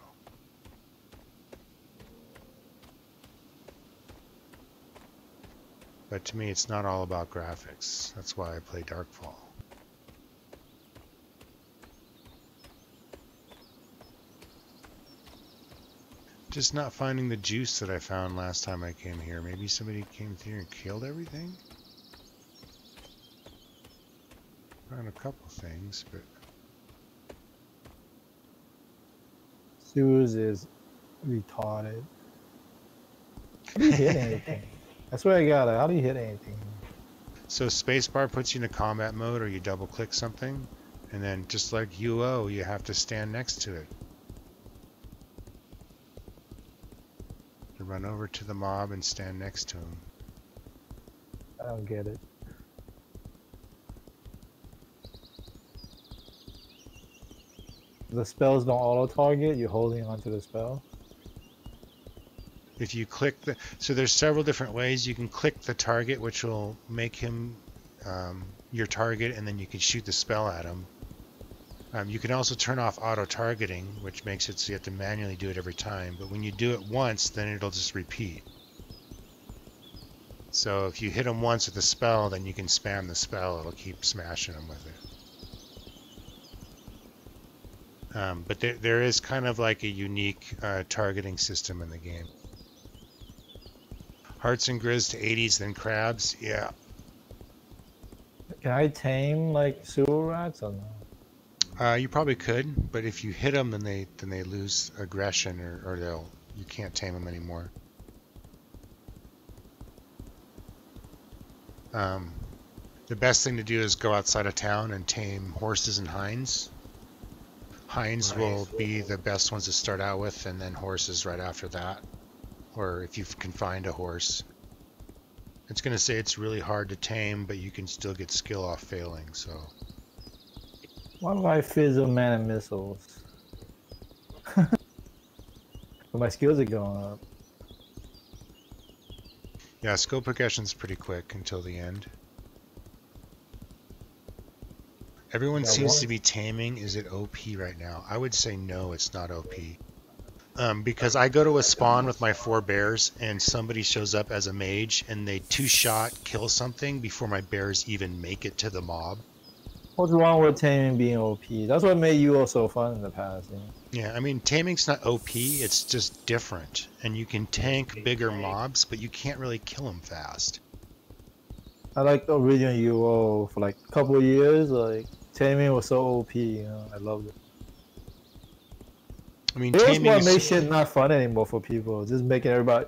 But to me, it's not all about graphics. That's why I play Darkfall. Just not finding the juice that I found last time I came here. Maybe somebody came through and killed everything? Found a couple things, but... Sewers is retarded. How do you hit anything? That's where I got it. How do you hit anything? So spacebar puts you into combat mode, or you double click something, and then just like UO, you have to stand next to it. You run over to the mob and stand next to him. I don't get it. The spells don't auto-target, you're holding onto the spell? If you click the... So there's several different ways. You can click the target, which will make him your target, and then you can shoot the spell at him. You can also turn off auto-targeting, which makes it so you have to manually do it every time. But when you do it once, then it'll just repeat. So if you hit him once with a spell, then you can spam the spell. It'll keep smashing him with it. But there is kind of like a unique targeting system in the game. Hearts and Grizz to 80s, then crabs. Yeah. Can I tame like sewer rats or no? You probably could, but if you hit them, then they lose aggression, or you can't tame them anymore. The best thing to do is go outside of town and tame horses and hinds. Hinds will be the best ones to start out with, and then horses right after that. Or if you can find a horse. It's going to say it's really hard to tame, but you can still get skill off failing, so... Why do I fizzle mana missiles? But my skills are going up. Yeah, skill progression's pretty quick until the end. Everyone Yeah, seems to be taming. Is it OP right now? I would say no, it's not OP. Because I go to a spawn with my 4 bears and somebody shows up as a mage and they 2-shot kill something before my bears even make it to the mob. What's wrong with taming being OP? That's what made you all so fun in the past. You know? Yeah, I mean, taming's not OP, it's just different. And you can tank bigger mobs, but you can't really kill them fast. I liked the original UO for like a couple of years. Like taming was so OP. You know, I loved it. I mean, It was taming what is... makes shit not fun anymore for people. Just making everybody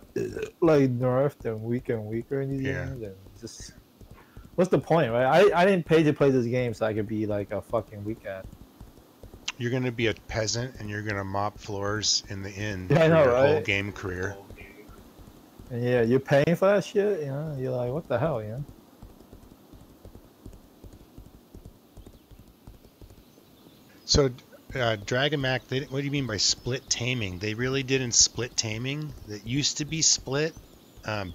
like nerfed and weaker in these games. And just what's the point, right? I didn't pay to play this game so I could be like a fucking weak ass. You're going to be a peasant and you're going to mop floors in the inn Yeah, for I know, your right? whole game career. And yeah, you're paying for that shit. You know, you're like, what the hell, you know? So, Dragon Mac, what do you mean by split taming? They really didn't split taming. That used to be split.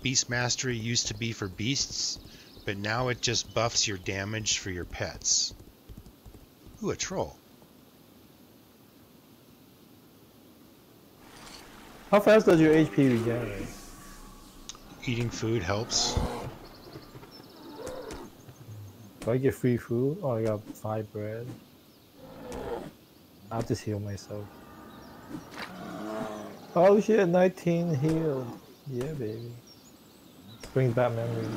Beast Mastery used to be for beasts, but now it just buffs your damage for your pets. Ooh, a troll. How fast does your HP regenerate? Eating food helps. Do I get free food? Oh, I got 5 bread. I'll just heal myself. Oh shit, 19 healed. Yeah, baby. Brings back memories.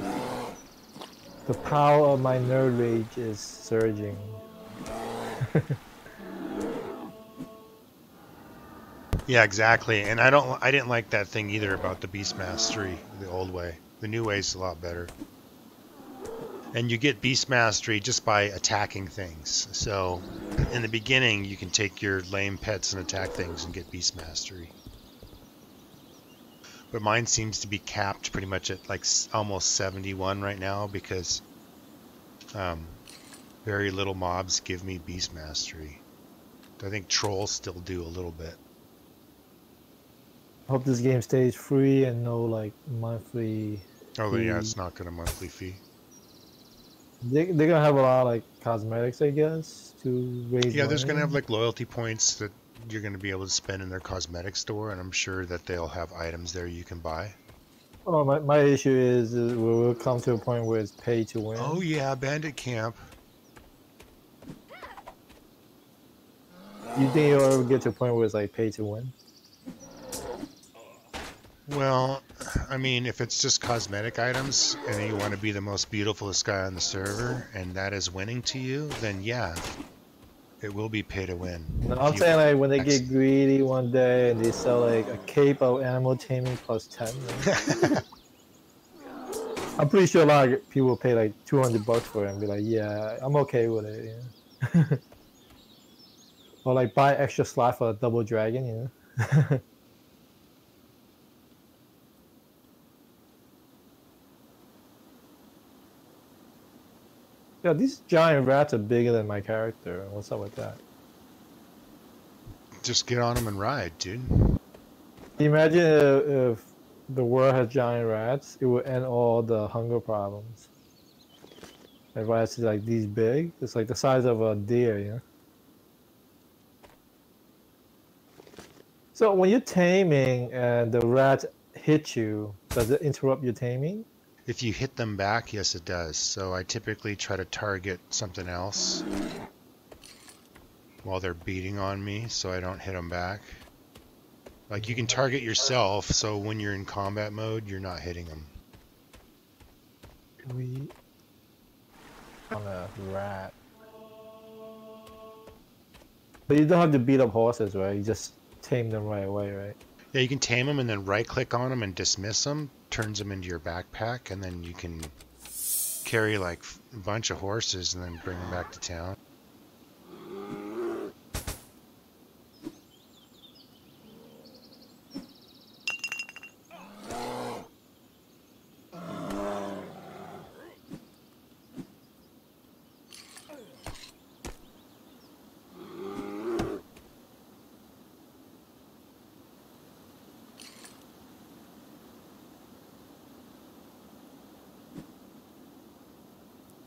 The power of my nerd rage is surging. Yeah, exactly. And I didn't like that thing either about the Beast Mastery, the old way. The new way is a lot better. And you get Beast Mastery just by attacking things. So in the beginning, you can take your lame pets and attack things and get Beast Mastery. But mine seems to be capped pretty much at like almost 71 right now because very little mobs give me Beast Mastery. I think trolls still do a little bit. Hope this game stays free and no like monthly. Oh, but yeah, it's not got a monthly fee. They're gonna have a lot of like cosmetics, I guess, to raise Yeah, money. there's gonna have like loyalty points that you're gonna be able to spend in their cosmetic store, and I'm sure that they'll have items there you can buy. Oh, my issue is we'll come to a point where it's pay to win. Oh yeah, Bandit Camp. You think you'll ever get to a point where it's like pay to win? Well, I mean, if it's just cosmetic items and you want to be the most beautifulest guy on the server, and that is winning to you, then yeah, it will be pay to win. No, I'm saying like when they get greedy one day and they sell like a cape of animal taming plus 10. Right? I'm pretty sure a lot of people will pay like $200 for it and be like, yeah, I'm okay with it. You know? Or like buy extra slot for a double dragon, you know? Yeah, these giant rats are bigger than my character. What's up with that? Just get on them and ride, dude. Imagine if the world has giant rats, it would end all the hunger problems. If rats is like these big, it's like the size of a deer, you know? So when you're taming and the rats hit you, does it interrupt your taming? If you hit them back, yes it does. So I typically try to target something else while they're beating on me so I don't hit them back. Like you can target yourself so when you're in combat mode, you're not hitting them. We on a rat. But you don't have to beat up horses, right? You just tame them right away, right? Yeah, you can tame them and then right click on them and dismiss them, turns them into your backpack, and then you can carry like a bunch of horses and then bring them back to town.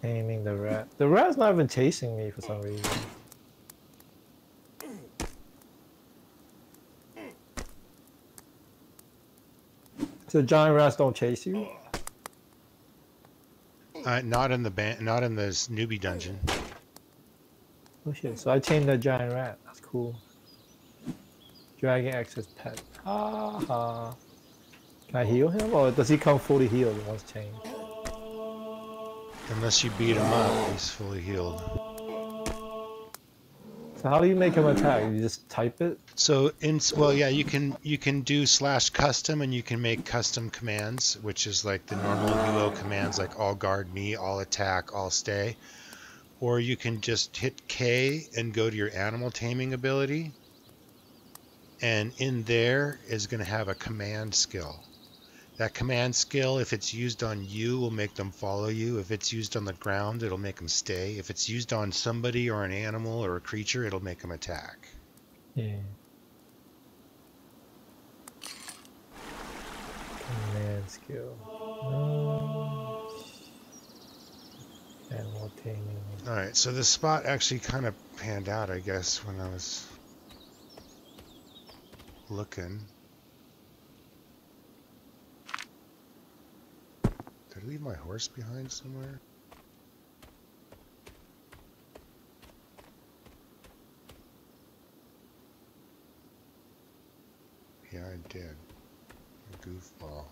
Aiming the rat. The rat's not even chasing me for some reason. So giant rats don't chase you? Not in this newbie dungeon. Oh shit, so I tamed that giant rat. That's cool. Dragon X as pet. Ha ha. Can I heal him? Or does he come fully healed once tamed? Unless you beat him up, he's fully healed. So how do you make him attack? You just type it? So well, yeah, you can do /custom, and you can make custom commands, which is like the normal UO commands, like all guard me, all attack, all stay. Or you can just hit K and go to your animal taming ability, and in there is going to have a command skill. That command skill, if it's used on you, will make them follow you. If it's used on the ground, it'll make them stay. If it's used on somebody or an animal or a creature, it'll make them attack. Yeah. Command skill. Animal taming. Alright, so this spot actually kind of panned out, I guess, when I was looking. Did I leave my horse behind somewhere? Yeah, I did. A goofball.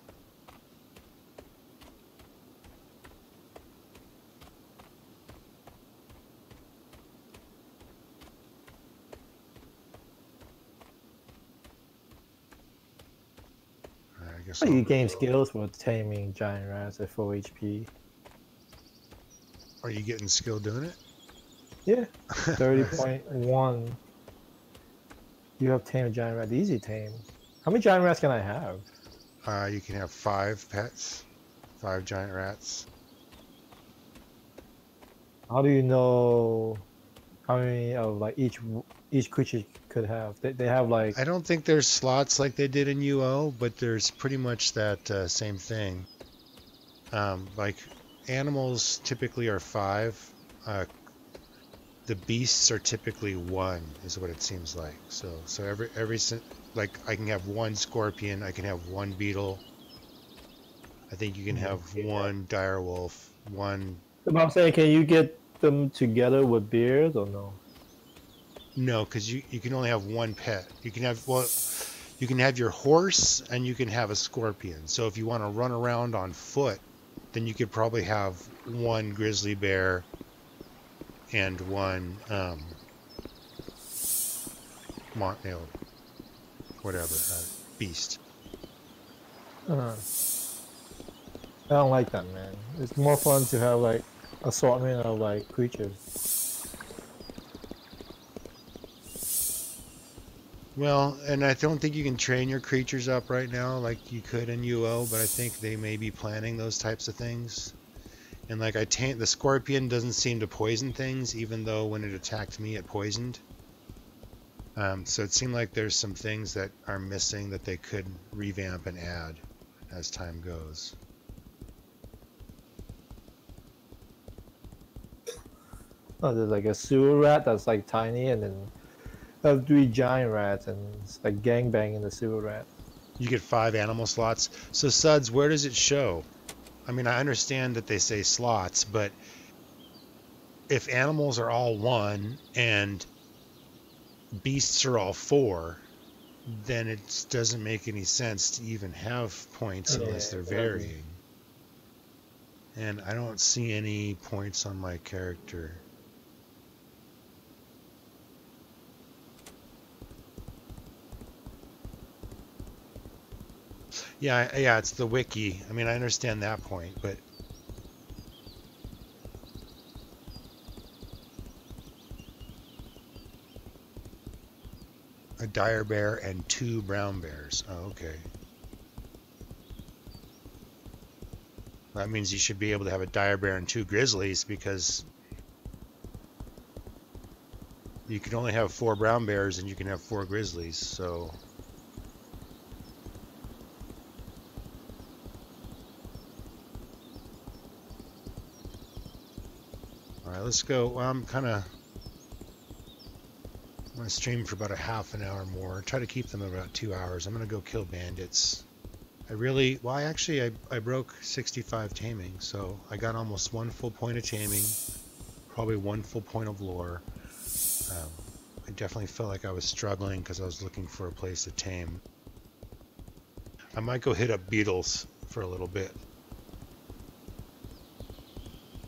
I guess You gain skills for taming giant rats at full HP. Are you getting skill doing it? Yeah. 30.1. You have tamed giant rat. Easy tame. How many giant rats can I have? You can have 5 pets, 5 giant rats. How do you know how many of like each creature could have? They have like. I don't think there's slots like they did in UO, but there's pretty much that same thing. Like animals typically are 5. The beasts are typically 1, is what it seems like. So every like I can have 1 scorpion, I can have 1 beetle. I think you can have 1 direwolf, 1. But I'm saying, can you get them together with bears or no? No, because you can only have 1 pet. You can have you can have your horse and you can have a scorpion. So if you want to run around on foot, then you could probably have 1 grizzly bear and 1 beast. I don't like that, man. It's more fun to have like assortment of like creatures. Well, and I don't think you can train your creatures up right now like you could in UO, but I think they may be planning those types of things. And like the scorpion doesn't seem to poison things, even though when it attacked me it poisoned. So it seemed like there's some things that are missing that they could revamp and add as time goes. Oh, there's like a sewer rat that's like tiny, and then have 3 giant rats, and it's like gangbanging the sewer rat. You get 5 animal slots. So Suds, where does it show? I mean, I understand that they say slots, but if animals are all 1 and beasts are all 4, then it doesn't make any sense to even have points unless they're varying. And I don't see any points on my character. Yeah, it's the wiki. I mean, I understand that point, but a dire bear and 2 brown bears. Oh, okay. That means you should be able to have a dire bear and 2 grizzlies, because you can only have 4 brown bears and you can have 4 grizzlies, so... let's go. Well, I'm going to stream for about a half an hour more. Try to keep them about 2 hours. I'm going to go kill bandits. I broke 65 taming, so I got almost 1 full point of taming, probably 1 full point of lore. I definitely felt like I was struggling because I was looking for a place to tame. I might go hit up Beetles for a little bit.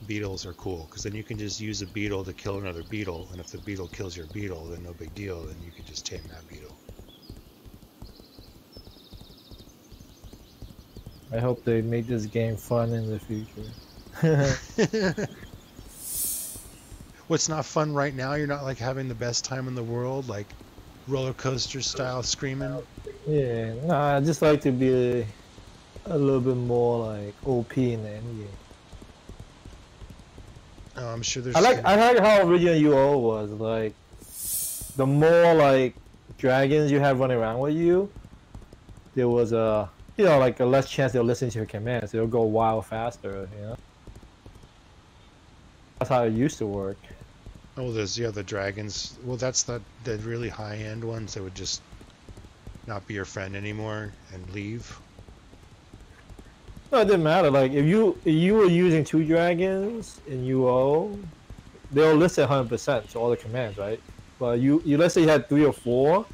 Beetles are cool because then you can just use a beetle to kill another beetle, and if the beetle kills your beetle, then no big deal, then you can just tame that beetle. I hope they make this game fun in the future. What's not fun right now? You're not like having the best time in the world, like roller coaster style screaming? Yeah, nah, I just like to be a little bit more like OP in the end game. Oh, I'm sure there's. I like how original UO was. Like, the more like dragons you have running around with you, there was a like a less chance they'll listen to your commands. They'll go wild faster. That's how it used to work. Oh, there's the dragons. Well, that's the really high end ones that would just not be your friend anymore and leave. No, it didn't matter. Like if you were using 2 dragons in UO, they'll listen 100% to all the commands, right? But you let's say you had 3 or 4,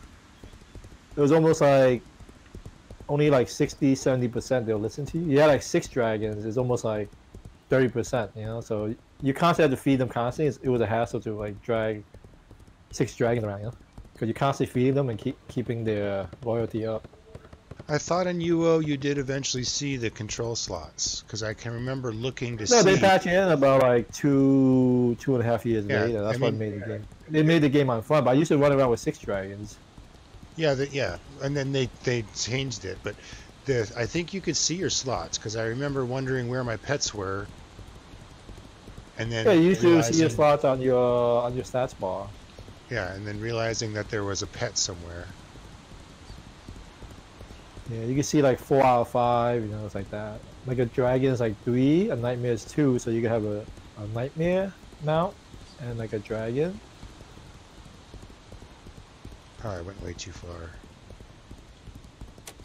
it was almost like only like 60-70% they'll listen to you. You had like 6 dragons, it's almost like 30%. So you constantly had to feed them constantly. It was a hassle to like drag 6 dragons around, because you constantly feed them and keeping their loyalty up. I thought in UO you did eventually see the control slots, because I can remember looking to see. No, they patched in about like 2.5 years later. That's what made the game. They made the game unfun. But I used to run around with 6 dragons. Yeah, and then they changed it, but I think you could see your slots, because I remember wondering where my pets were, and then you used to see your slots on your stats bar. Yeah, and then realizing that there was a pet somewhere. Yeah, you can see like 4 out of 5, it's like that. Like a dragon is like 3, a nightmare is 2, so you can have a nightmare mount and like a dragon. Oh, I went way too far.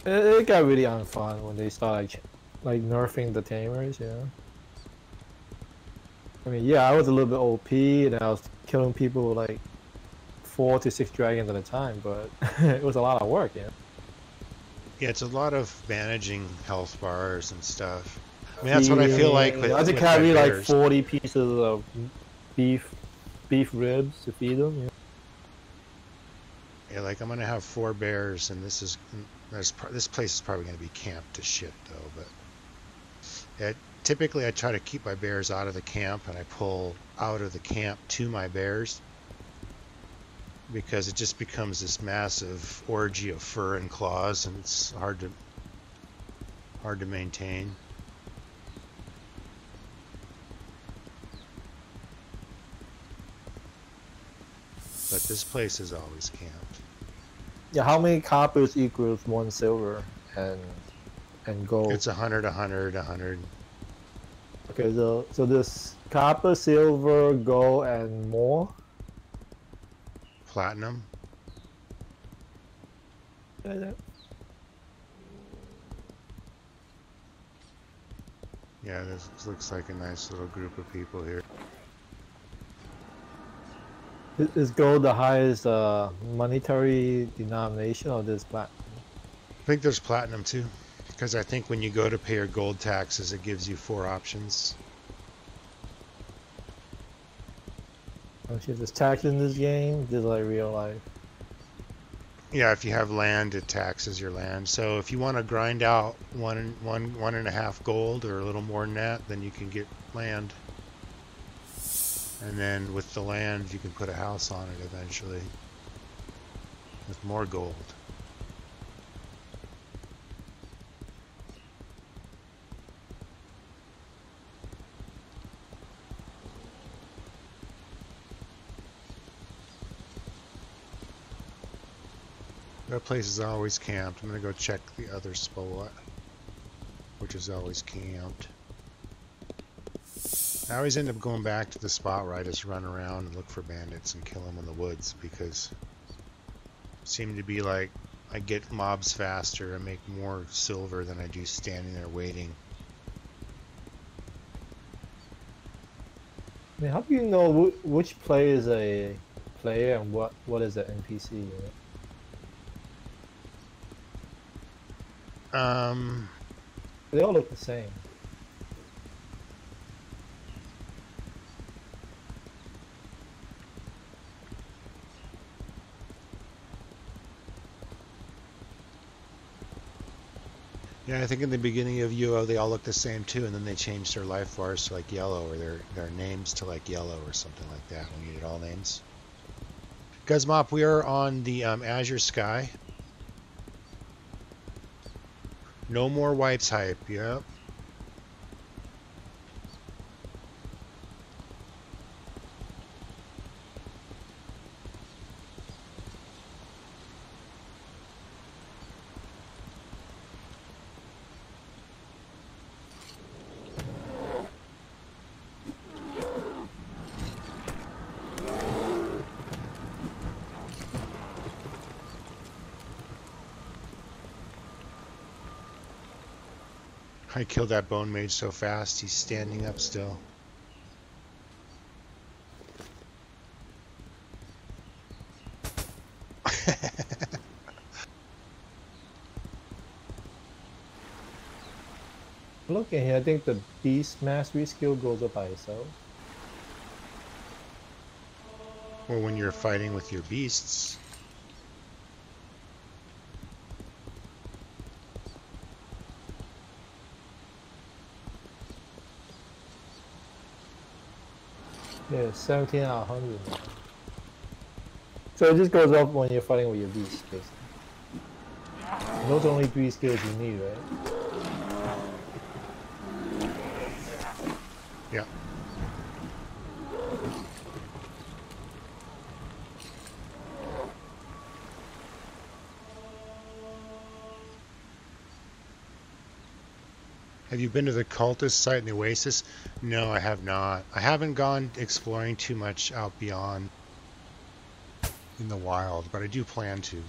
It got really unfun when they start like nerfing the tamers, I mean, yeah, I was a little bit OP and I was killing people with like 4 to 6 dragons at a time, but it was a lot of work, Yeah, it's a lot of managing health bars and stuff. I mean, that's what I feel like. I had to carry like 40 pieces of beef ribs to feed them. Yeah, like I'm gonna have 4 bears, and this place is probably gonna be camped to shit though. But typically, I try to keep my bears out of the camp, and I pull out of the camp to my bears, because it just becomes this massive orgy of fur and claws, and it's hard to maintain. But this place is always camped. Yeah, how many coppers equals 1 silver and gold? It's 100, 100, 100. Okay, so this copper, silver, gold, and more. Platinum. Yeah, this looks like a nice little group of people here. Is gold the highest monetary denomination, or this platinum? I think there's platinum too, because I think when you go to pay your gold taxes, it gives you 4 options. Oh shit, there's tax in this game, just like real life. Yeah, if you have land, it taxes your land. So if you want to grind out one and a half gold or a little more than that, then you can get land. And then with the land, you can put a house on it eventually with more gold. That place is always camped. I'm gonna go check the other spot, which is always camped. I always end up going back to the spot where I just run around and look for bandits and kill them in the woods, because it seemed to be like I get mobs faster and make more silver than I do standing there waiting. I mean, how do you know which player is a player and what is an NPC? You know? They all look the same. Yeah, I think in the beginning of UO they all look the same too, and then they changed their life bars to like yellow, or their names to like yellow or something like that. We needed all names. Guzmop, we are on the Azure Sky. No more wipes hype. Yep. I killed that bone mage so fast, he's standing up still. Looking here, I think the beast mastery skill goes up by itself. Or when you're fighting with your beasts. Yeah, 17 out of 100 now. So it just goes up when you're fighting with your beast, basically. Those are only 3 skills you need, right? Yeah. Have you been to the cultist site in the Oasis? No, I have not. I haven't gone exploring too much out beyond in the wild, but I do plan to.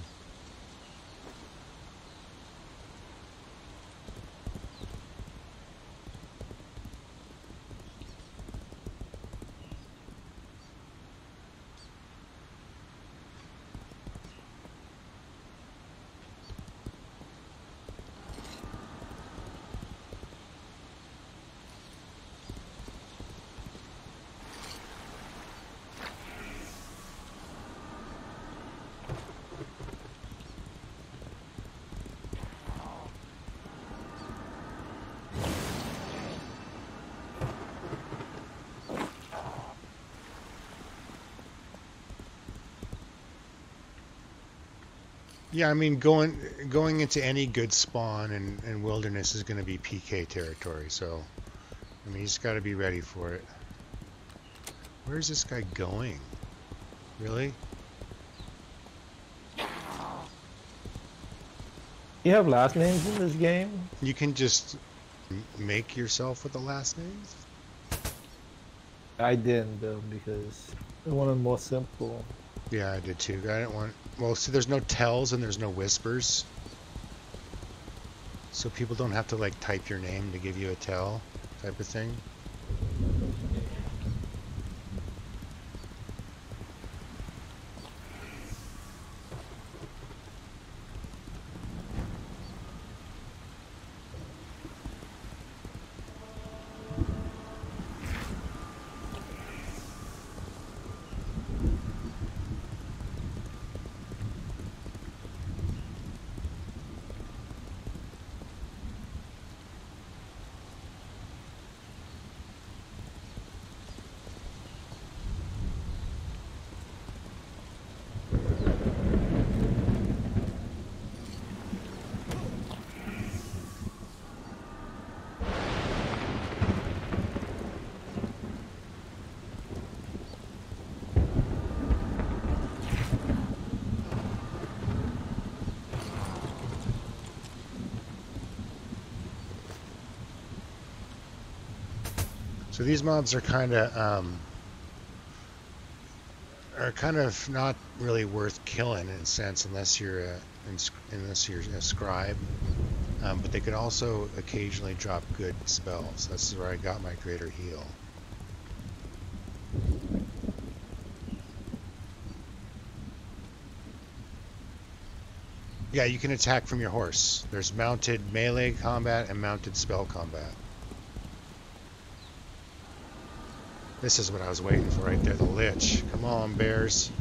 Yeah, I mean, going into any good spawn and wilderness is going to be PK territory, so I mean, you just got to be ready for it. Where's this guy going? Really? You have last names in this game? You can just make yourself with the last names? I didn't though, because I wanted more simple. Yeah, I did too. I didn't want... Well, see, there's no tells and there's no whispers. So people don't have to, like, type your name to give you a tell type of thing. So these mobs are kind of not really worth killing in a sense, unless you're a scribe. But they could also occasionally drop good spells. That's where I got my greater heal. Yeah, you can attack from your horse. There's mounted melee combat and mounted spell combat. This is what I was waiting for right there, the Lich. Come on, bears.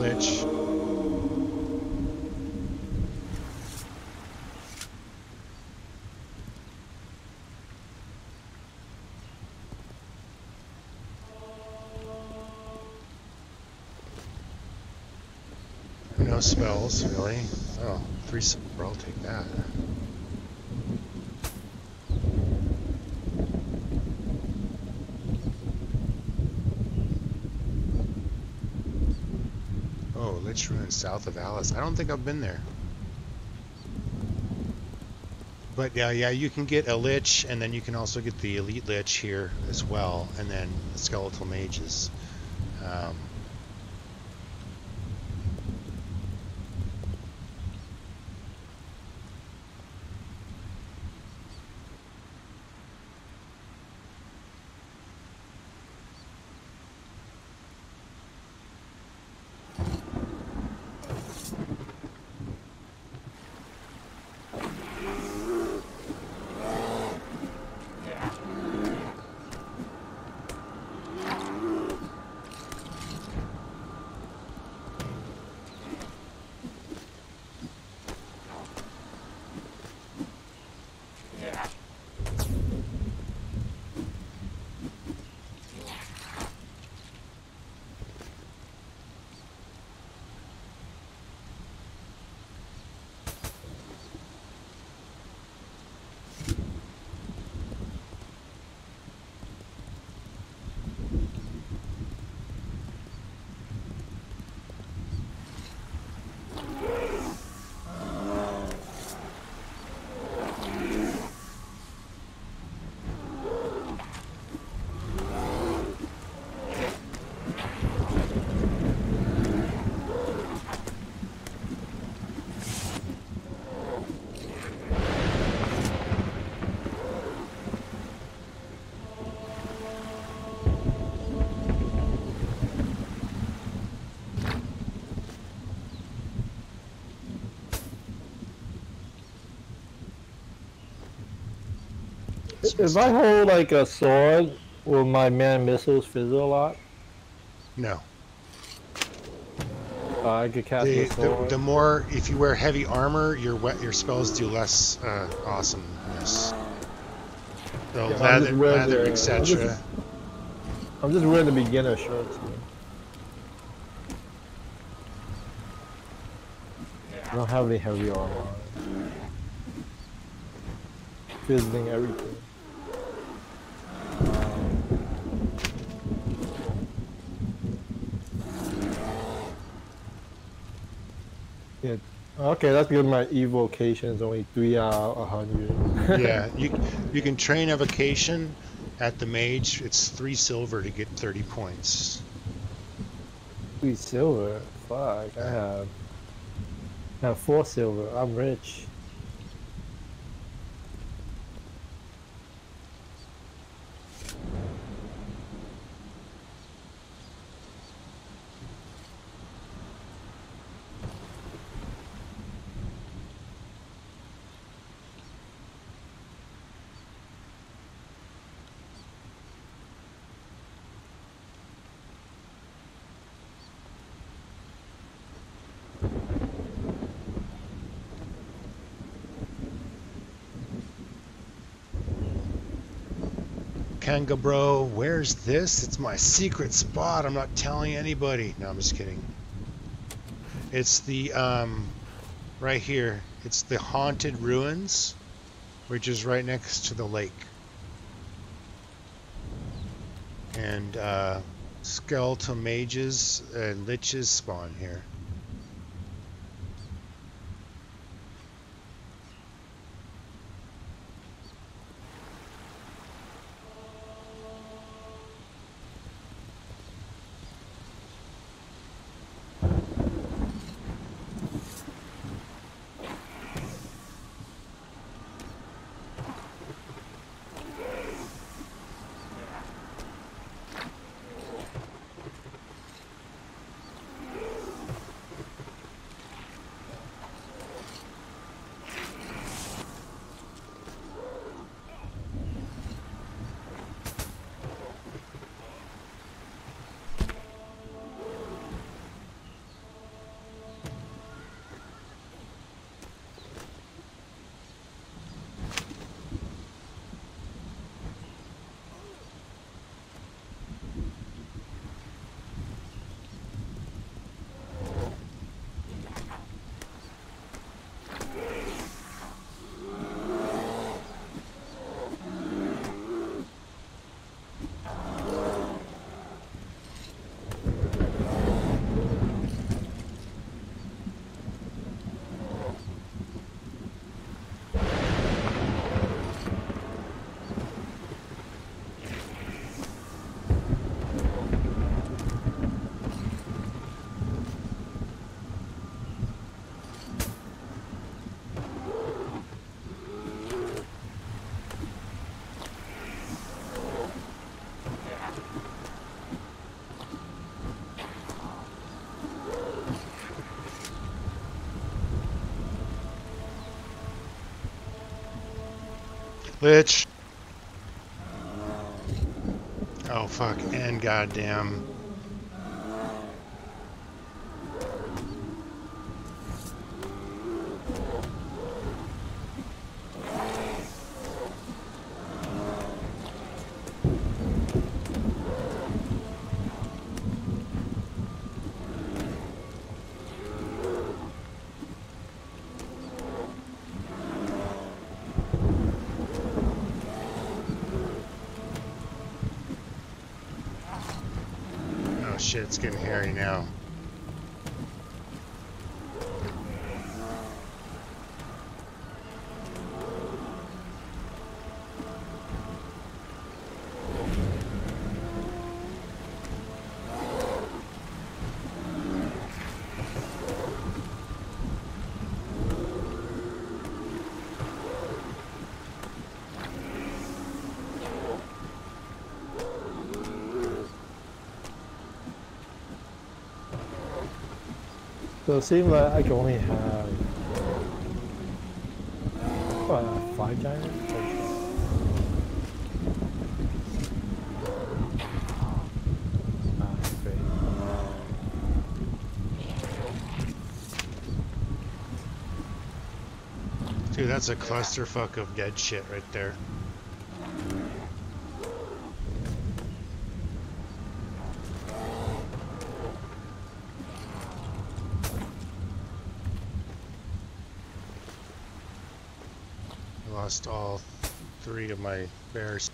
Lich. No spells, really. Oh, 3 silver, I'll take that. Lich Ruin south of Alice. I don't think I've been there. But yeah, you can get a Lich, and then you can also get the Elite Lich here as well, and then the Skeletal Mages. If I hold like a sword, will my man missiles fizzle a lot? No. I could cast a sword. The more, if you wear heavy armor, your spells do less awesomeness. So Yeah, leather, etc. I'm just wearing the beginner shirts. I don't have any heavy armor. Fizzling everything. Yeah. Okay, that's because my evocation is only 3 out of 100. Yeah, you can train evocation at the mage. It's 3 silver to get 30 points. 3 silver? Fuck, I have 4 silver. I'm rich. Kanga bro, where's this? It's my secret spot. I'm not telling anybody. No, I'm just kidding. It's the, right here. It's the Haunted Ruins, which is right next to the lake. And, skeletal mages and liches spawn here. Lich. Oh fuck, and goddamn. Shit, it's getting hairy now. So it seems like I can only have 5 giants. Great. Dude, that's a clusterfuck of dead shit right there. Lost all 3 of my bears.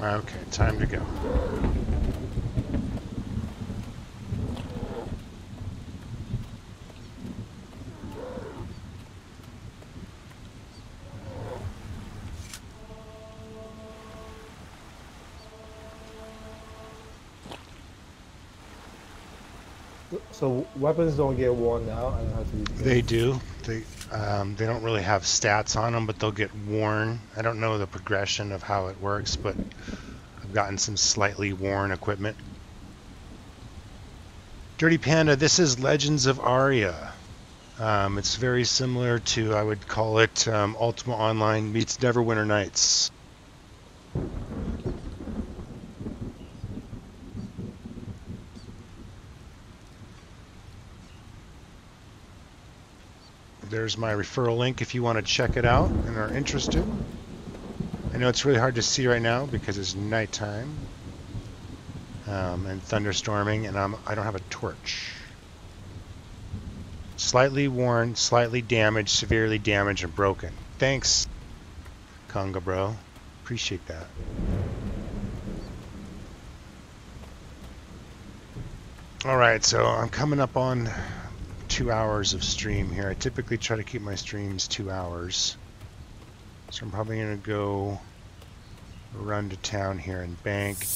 Okay, time to go. So weapons don't get worn out. I don't have to be. They do. They don't really have stats on them, but they'll get worn. I don't know the progression of how it works, but I've gotten some slightly worn equipment. Dirty Panda, this is Legends of Aria. It's very similar to, I would call it, Ultima Online meets Neverwinter Nights. There's my referral link if you want to check it out and are interested. I know it's really hard to see right now because it's nighttime and thunderstorming, and I don't have a torch. Slightly worn, slightly damaged, severely damaged, and broken. Thanks, Conga bro. Appreciate that. Alright, so I'm coming up on 2 hours of stream here. I typically try to keep my streams 2 hours. So I'm probably going to go run to town here and bank.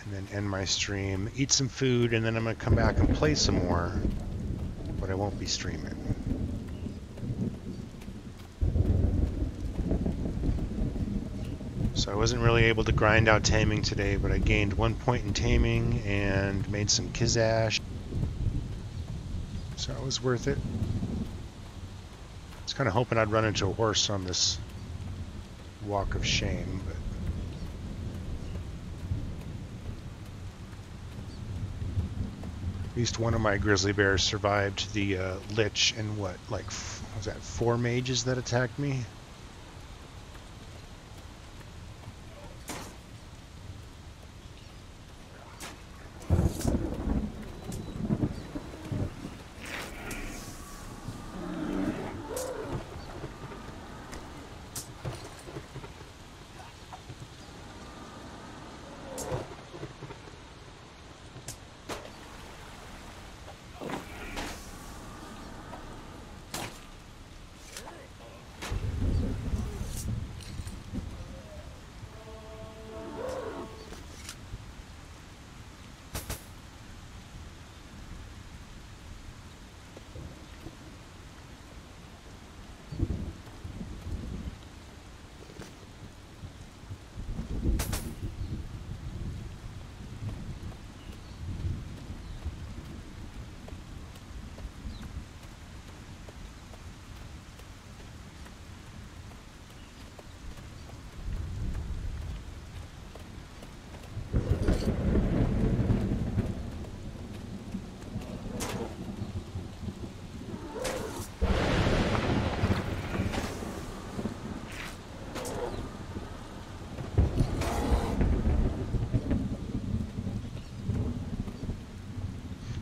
And then end my stream, eat some food, and then I'm going to come back and play some more. But I won't be streaming. So I wasn't really able to grind out Taming today, but I gained 1 point in Taming and made some Kizash. So it was worth it. I was kind of hoping I'd run into a horse on this walk of shame, but at least one of my grizzly bears survived the lich and what, like, was that 4 mages that attacked me?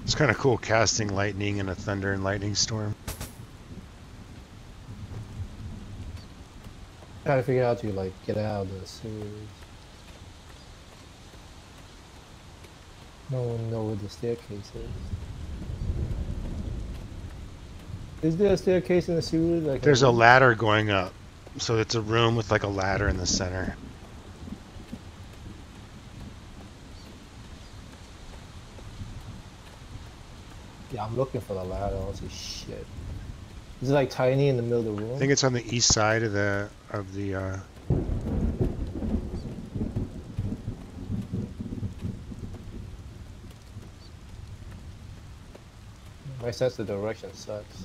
It's kind of cool casting lightning in a thunder and lightning storm. Try to figure out how to like get out of the sewers. No one knows where the staircase is. Is there a staircase in the sewers? Like there's a ladder going up, so it's a room with like a ladder in the center. Yeah, I'm looking for the ladder. I don't see shit. Is it like tiny in the middle of the room? I think it's on the east side of the My sense of direction sucks.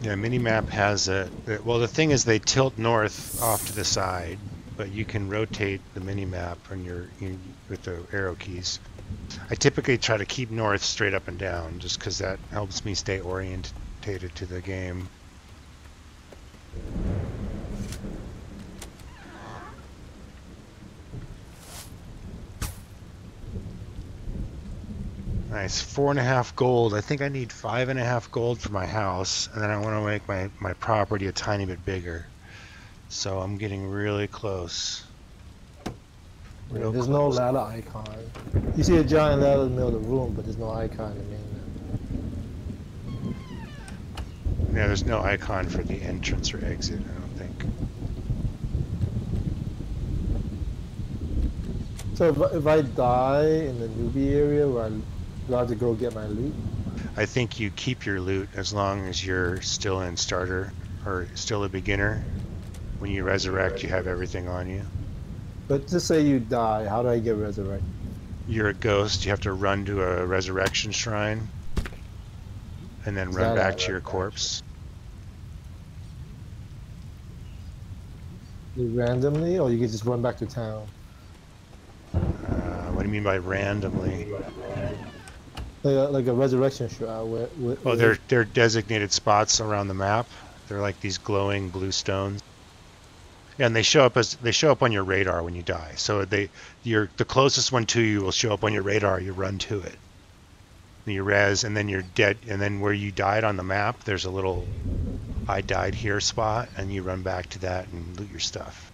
Yeah, minimap has a... Well, the thing is they tilt north off to the side, but you can rotate the minimap on with the arrow keys. I typically try to keep north straight up and down, just because that helps me stay orientated to the game. Nice, 4.5 gold. I think I need 5.5 gold for my house, and then I want to make my property a tiny bit bigger. So I'm getting really close. Yeah, there's no ladder icon. You see a giant ladder in the middle of the room, but there's no icon in the main menu. Yeah, there's no icon for the entrance or exit, I don't think. So if I die in the newbie area, where I'm allowed to go get my loot? I think you keep your loot as long as you're still in starter or still a beginner. When you resurrect, you have everything on you. But just say you die, how do I get resurrected? You're a ghost. You have to run to a resurrection shrine and then run back to your corpse. Randomly, or you can just run back to town? What do you mean by randomly? Like a resurrection shroud. Oh, they're designated spots around the map. They're like these glowing blue stones. Yeah, and they show up on your radar when you die. So the closest one to you will show up on your radar. You run to it. You res, and then you're dead. And then where you died on the map, there's a little "I died here" spot, and you run back to that and loot your stuff.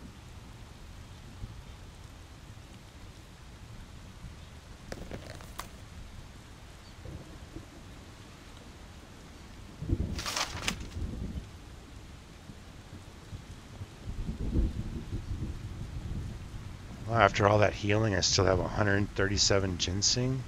Well, after all that healing, I still have 137 ginseng.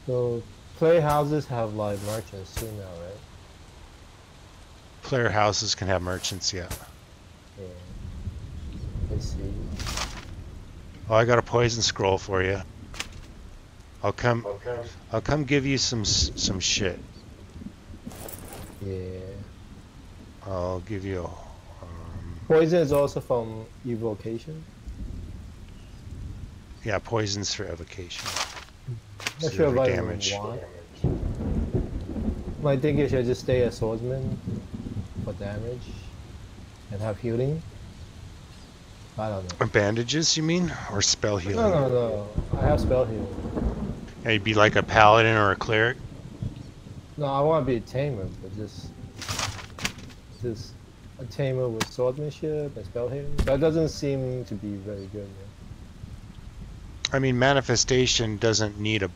So play houses have like merchants too now, right? Player houses can have merchants, yeah. Yeah. Let's see. Oh, I got a poison scroll for you. I'll come give you some shit. Yeah. I'll give you Poison is also from evocation. yeah, poison's for evocation. Not So sure if I damage. want. My thinking is I just stay a swordsman for damage and have healing. I don't know. Bandages, you mean? Or spell healing? No. I have spell healing. Yeah, you'd be like a paladin or a cleric? No, I want to be a tamer, but just a tamer with swordsmanship and spell healing. That doesn't seem to be very good, man. I mean, manifestation doesn't need a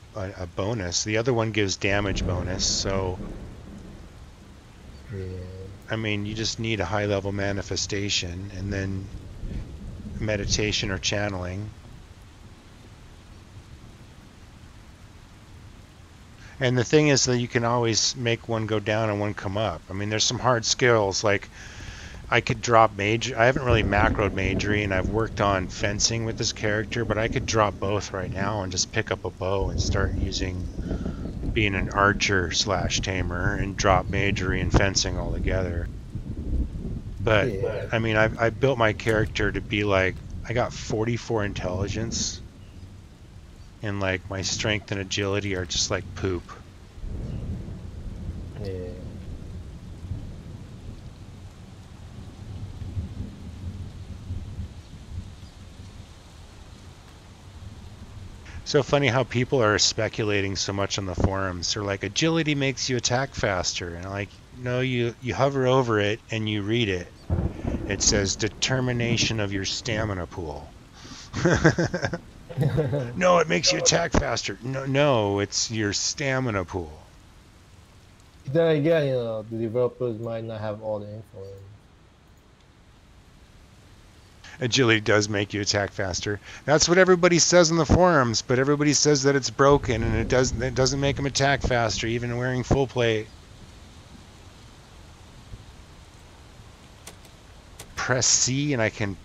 bonus. The other one gives damage bonus, so... Yeah. I mean, you just need a high-level manifestation, and then meditation or channeling. And the thing is that you can always make one go down and one come up. I mean, there's some hard skills, like... I could drop mage. I haven't really macroed magery, and I've worked on fencing with this character, but I could drop both right now and just pick up a bow and start being an archer / tamer and drop magery and fencing all together. But yeah. I mean, I built my character to be like, I got 44 intelligence, and like my strength and agility are just like poop. Yeah. So funny how people are speculating so much on the forums. They're like, agility makes you attack faster. And I'm like, no, you hover over it and you read it. It says determination of your stamina pool. No, it makes you attack faster. No, it's your stamina pool. Then again, you know, the developers might not have all the info. Agility does make you attack faster. That's what everybody says in the forums, but everybody says that it's broken and it doesn't make them attack faster, even wearing full plate. Press C and I can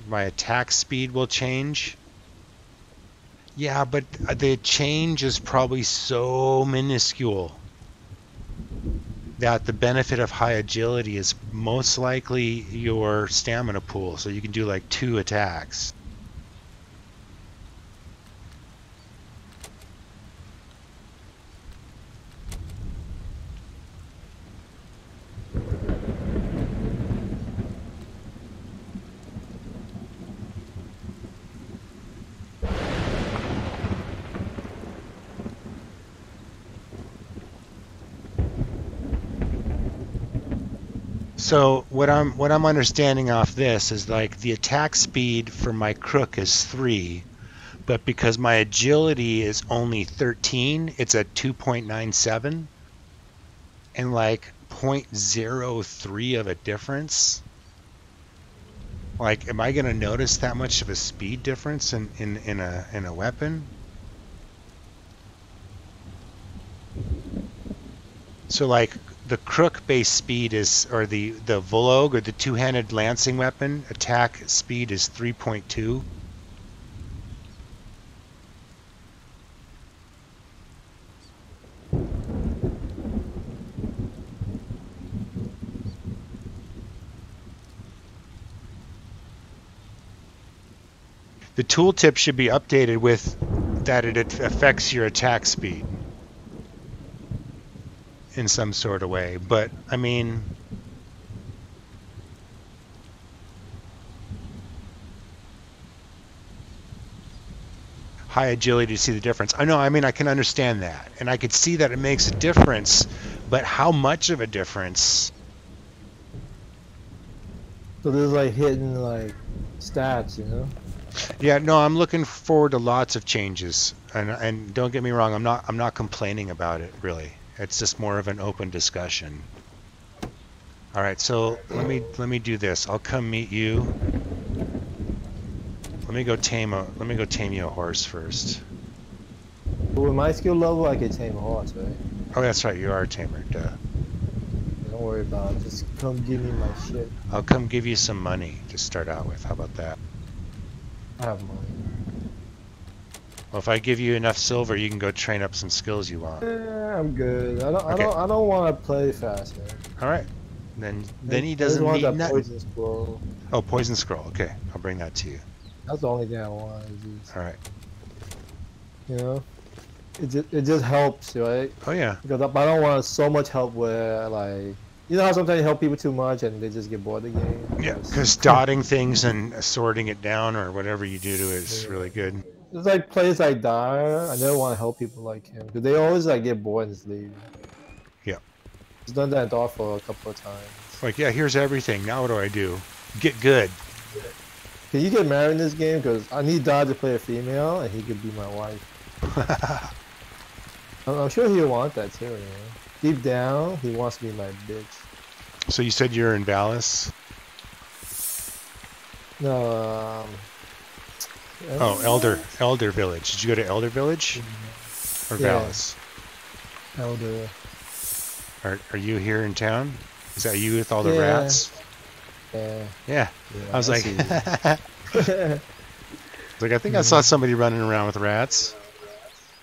my attack speed will change. Yeah, but the change is probably so minuscule. that the benefit of high agility is most likely your stamina pool, so you can do like 2 attacks. So what I'm understanding off this is like the attack speed for my crook is 3, but because my agility is only 13, it's at 2.97 and like 0.03 of a difference. Like, am I gonna notice that much of a speed difference in a weapon? So like the crook base speed is, or the Volog or the two-handed lancing weapon attack speed is 3.2. The tooltip should be updated with that it affects your attack speed in some sort of way, but I mean, high agility to see the difference. I know, I mean, I can understand that, and I could see that it makes a difference, but how much of a difference? So there's like hidden like stats, you know? Yeah, no, I'm looking forward to lots of changes, and don't get me wrong, I'm not complaining about it really. It's just more of an open discussion. All right, so let me do this. I'll come meet you. Let me go tame you a horse first. But with my skill level, I can tame a horse, right? Oh, that's right, you are a tamer. Duh. Don't worry about it. Just come give me my shit. I'll come give you some money to start out with. How about that? I have money. Well, if I give you enough silver, you can go train up some skills you want. Yeah, I'm good. I don't want to play fast, man. All right. Then he doesn't need nothing. Poison scroll. Oh, poison scroll. Okay, I'll bring that to you. That's the only thing I want. Is All right. You know, it just helps, right? Oh yeah. Because I don't want so much help where like, you know how sometimes you help people too much and they just get bored of the game. Yeah, because dotting things and sorting it down or whatever you do to it is really good. It's like players like Dyer. I never want to help people like him because they always like get bored and just leave. Yeah. He's done that dog for a couple of times. Like, yeah, here's everything. Now what do I do? Get good. Can you get married in this game? Because I need Dyer to play a female and he could be my wife. I'm sure he'll want that too, you know? Deep down, he wants to be my bitch. So you said you're in Vallis? No, oh, Elder Village. Did you go to Elder Village? Or Vallis? Elder. Are you here in town? Is that you with all the rats? Yeah. I was like, I think I saw somebody running around with rats.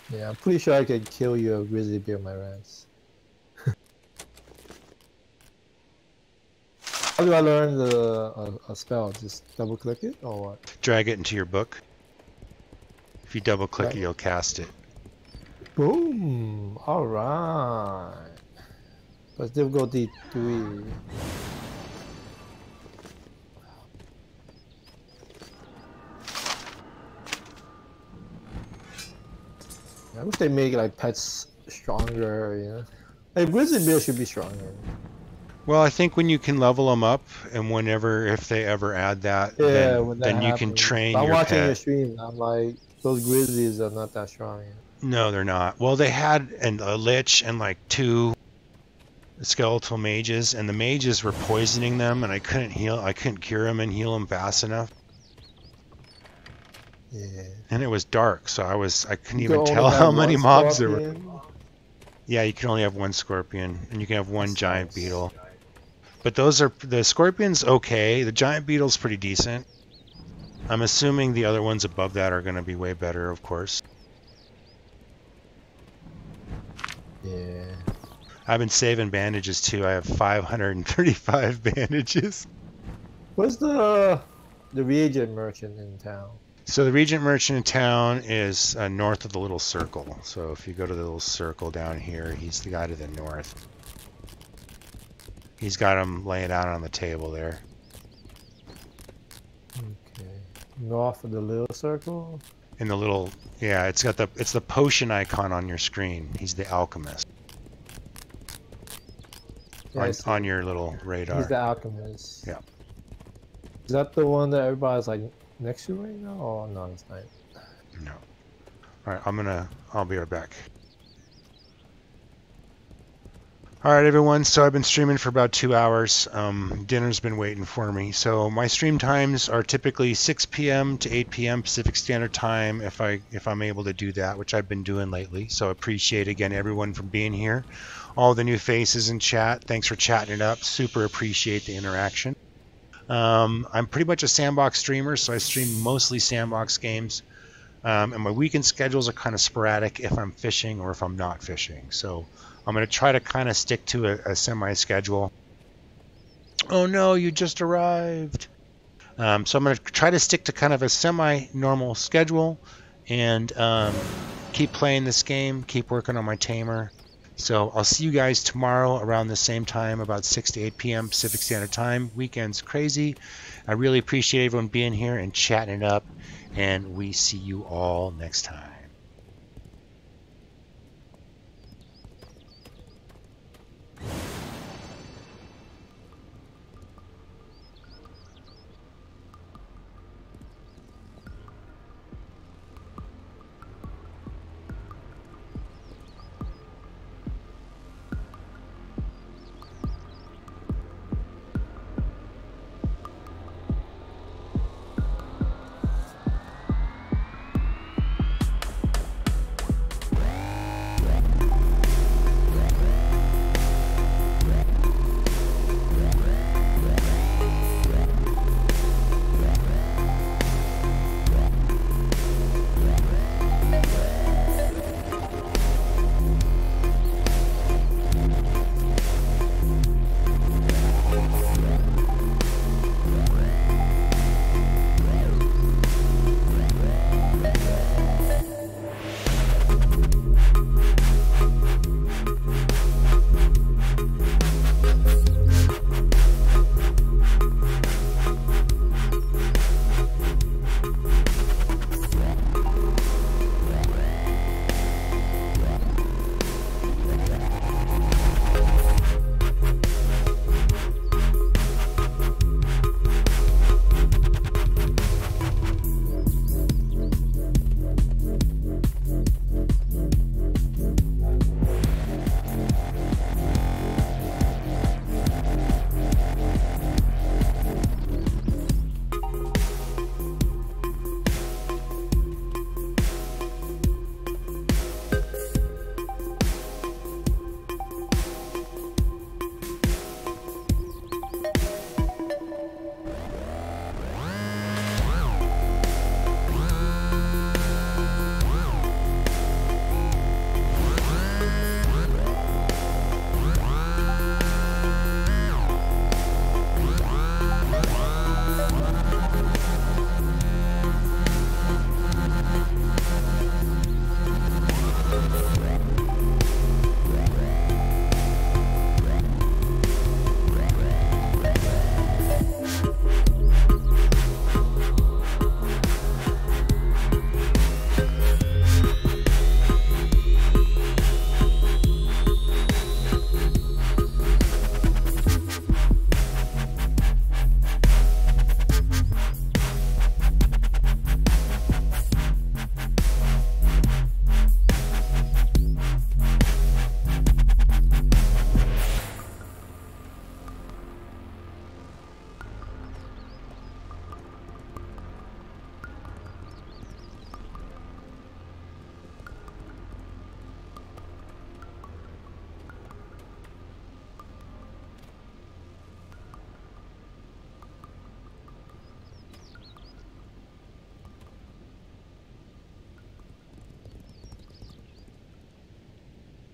Yeah, I'm pretty sure I could kill you a grizzly bear with my rats. How do I learn a spell? Just double click it or what? Drag it into your book. If you double click it, you'll cast it. Boom! Alright. Let's difficulty 3. I wish they make like pets stronger, you know? Like grizzly bear should be stronger. Well, I think when you can level them up, and if they ever add that, then you can train your pet. I'm watching your stream, I'm like, those grizzlies are not that strong yet. No, they're not. Well, they had a lich and like 2 skeletal mages, and the mages were poisoning them, and I couldn't cure them and heal them fast enough. Yeah. And it was dark, so I couldn't even tell how many mobs there were. Yeah, you can only have 1 scorpion, and you can have 1 giant beetle. But the scorpion's okay. The giant beetle's pretty decent. I'm assuming the other ones above that are going to be way better, of course. Yeah. I've been saving bandages too. I have 535 bandages. Where's the reagent merchant in town? So the Regent Merchant in town is north of the little circle. So if you go to the little circle down here, he's the guy to the north. He's got him laying out on the table there. Okay. North of the little circle? In the little, yeah, it's the potion icon on your screen. He's the alchemist. Yeah, on your little radar. He's the alchemist. Yeah. Is that the one that everybody's like next to right now? Oh no, it's not. No. Alright, I'll be right back. Alright everyone, so I've been streaming for about 2 hours. Dinner's been waiting for me. So my stream times are typically 6 p.m. to 8 p.m. Pacific Standard Time if I'm able to do that, which I've been doing lately. So I appreciate again everyone for being here. All the new faces in chat, thanks for chatting it up. Super appreciate the interaction. I'm pretty much a sandbox streamer, so I stream mostly sandbox games. And my weekend schedules are kind of sporadic if I'm fishing or if I'm not fishing. So I'm going to try to kind of stick to a semi-schedule. Oh no, you just arrived. So I'm going to try to stick to kind of a semi-normal schedule and keep playing this game, keep working on my tamer. So I'll see you guys tomorrow around the same time, about 6 to 8 p.m. Pacific Standard Time. Weekend's crazy. I really appreciate everyone being here and chatting it up. And we see you all next time.